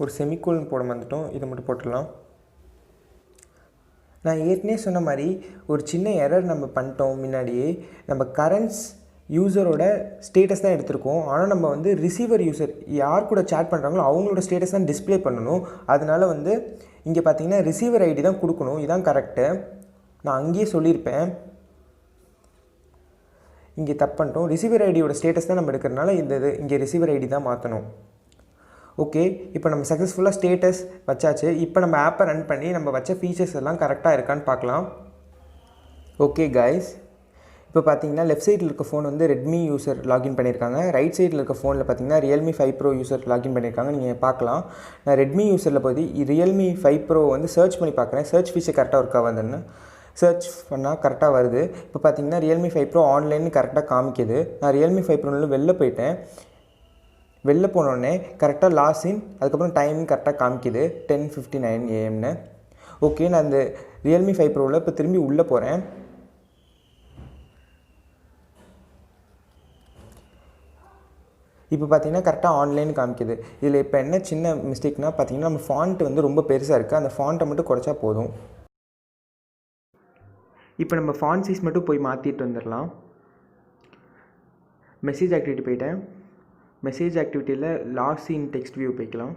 A: ஒரு செமிகோலன் போட வந்துட்டோம், இதை மட்டும் போட்டுடலாம். நான் ஏற்கனவே சொன்ன மாதிரி ஒரு சின்ன எரர் நம்ம பண்ணிட்டோம். முன்னாடியே நம்ம கரண்ட்ஸ் யூசரோட ஸ்டேட்டஸ் தான் எடுத்திருக்கோம். ஆனால் நம்ம வந்து ரிசீவர் யூசர் யார் கூட சேட் பண்ணுறாங்களோ அவங்களோட ஸ்டேட்டஸ் தான் டிஸ்பிளே பண்ணணும். அதனால் வந்து இங்கே பார்த்தீங்கன்னா ரிசீவர் ஐடி தான் கொடுக்கணும். இதுதான் கரெக்டு. நான் அங்கேயே சொல்லியிருப்பேன். இங்கே தப்பு பண்ணிட்டோம். ரிசீவர் ஐடியோட ஸ்டேட்டஸ் தான் நம்ம எடுக்கிறதுனால இங்கே ரிசீவர் ஐடி தான் மாற்றணும். ஓகே, இப்போ நம்ம சக்ஸஸ்ஃபுல்லாக ஸ்டேட்டஸ் வச்சாச்சு. இப்போ நம்ம ஆப்பை ரன் பண்ணி நம்ம வச்ச ஃபீச்சர்ஸ் எல்லாம் கரெக்டாக இருக்கான்னு பார்க்கலாம். ஓகே கைஸ், இப்போ பார்த்தீங்கன்னா லெஃப்ட் சைடில் இருக்க ஃபோன் வந்து ரெட்மி யூசர் லாகின் பண்ணியிருக்காங்க. ரைட் சைடில் இருக்க ஃபோனில் பார்த்தீங்கன்னா ரியல்மி 5 Pro யூசர் லாகின் பண்ணியிருக்காங்க. நீங்கள் பார்க்கலாம். நான் ரெட்மி யூசரில் போய் ரியல்மி 5 Pro வந்து சர்ச் பண்ணி பார்க்குறேன். சர்ச் ஃபீச்சர் கரெக்டாக ஒர்க் ஆகுதுன்னு சர்ச் பண்ணால் கரெக்டாக வருது. இப்போ பார்த்தீங்கன்னா ரியல்மி 5 Pro ஆன்லைன் கரெக்டாக காமிக்குது. நான் ரியல்மி 5 Proவில் வெளில போயிட்டேன். வெளில போனோடனே கரெக்டாக லாஸ்ட் இன் அதுக்கப்புறம் டைமிங் கரெக்டாக காமிக்குது 10:59 AM. ஓகே, நான் இந்த ரியல்மி 5 Proவில் இப்போ திரும்பி உள்ளே போகிறேன். இப்போ பார்த்தீங்கன்னா கரெக்டாக ஆன்லைன் காமிக்குது. இதில் இப்போ என்ன சின்ன மிஸ்டேக்னால் பார்த்தீங்கன்னா நம்ம ஃபாண்ட் வந்து ரொம்ப பெருசாக இருக்குது. அந்த ஃபாண்ட்டை மட்டும் குறைச்சா போதும். இப்போ நம்ம ஃபாண்ட் சைஸ் மட்டும் போய் மாற்றிட்டு வந்துடலாம். மெசேஜ் ஆக்டிவிட்டி போயிட்டேன். மெசேஜ் ஆக்டிவிட்டியில் லாஸ்ட் சீன் டெக்ஸ்ட் வியூ போய்க்கலாம்.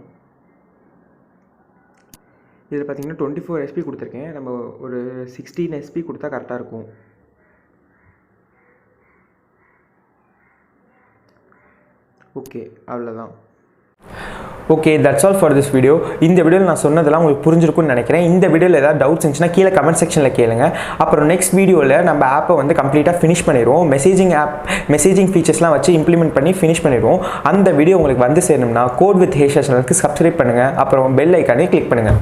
A: இதில் பார்த்தீங்கன்னா 24 SP கொடுத்துருக்கேன். நம்ம ஒரு 16 SP கொடுத்தா கரெக்டாக இருக்கும். ஓகே, அவ்வளோதான். Okay, that's all for this video. இந்த வீடியோவில் நான் சொன்னதெல்லாம் உங்களுக்கு புரிஞ்சிருக்கும்னு நினைக்கிறேன். இந்த வீடியோவில் ஏதாவது டவுட்ஸ் இருந்துச்சுன்னா கீழே கமெண்ட் செக்ஷனில் கேளுங்க. அப்புறம் நெக்ஸ்ட் வீடியோவில் நம்ம ஆப்பை வந்து கம்ப்ளீட்டாக ஃபினிஷ் பண்ணிடுவோம். மெசேஜிங் ஃபீச்சர்ஸ்லாம் வச்சு இம்ப்ளிமெண்ட் பண்ணி ஃபினிஷ் பண்ணிடுவோம். அந்த வீடியோ உங்களுக்கு வந்து சேரணும்னா கோட் வித் ஹேஷா சேனலுக்கு சப்ஸ்கிரைப் பண்ணுங்கள். அப்புறம் பெல் ஐக்கானே கிளிக் பண்ணுங்கள்.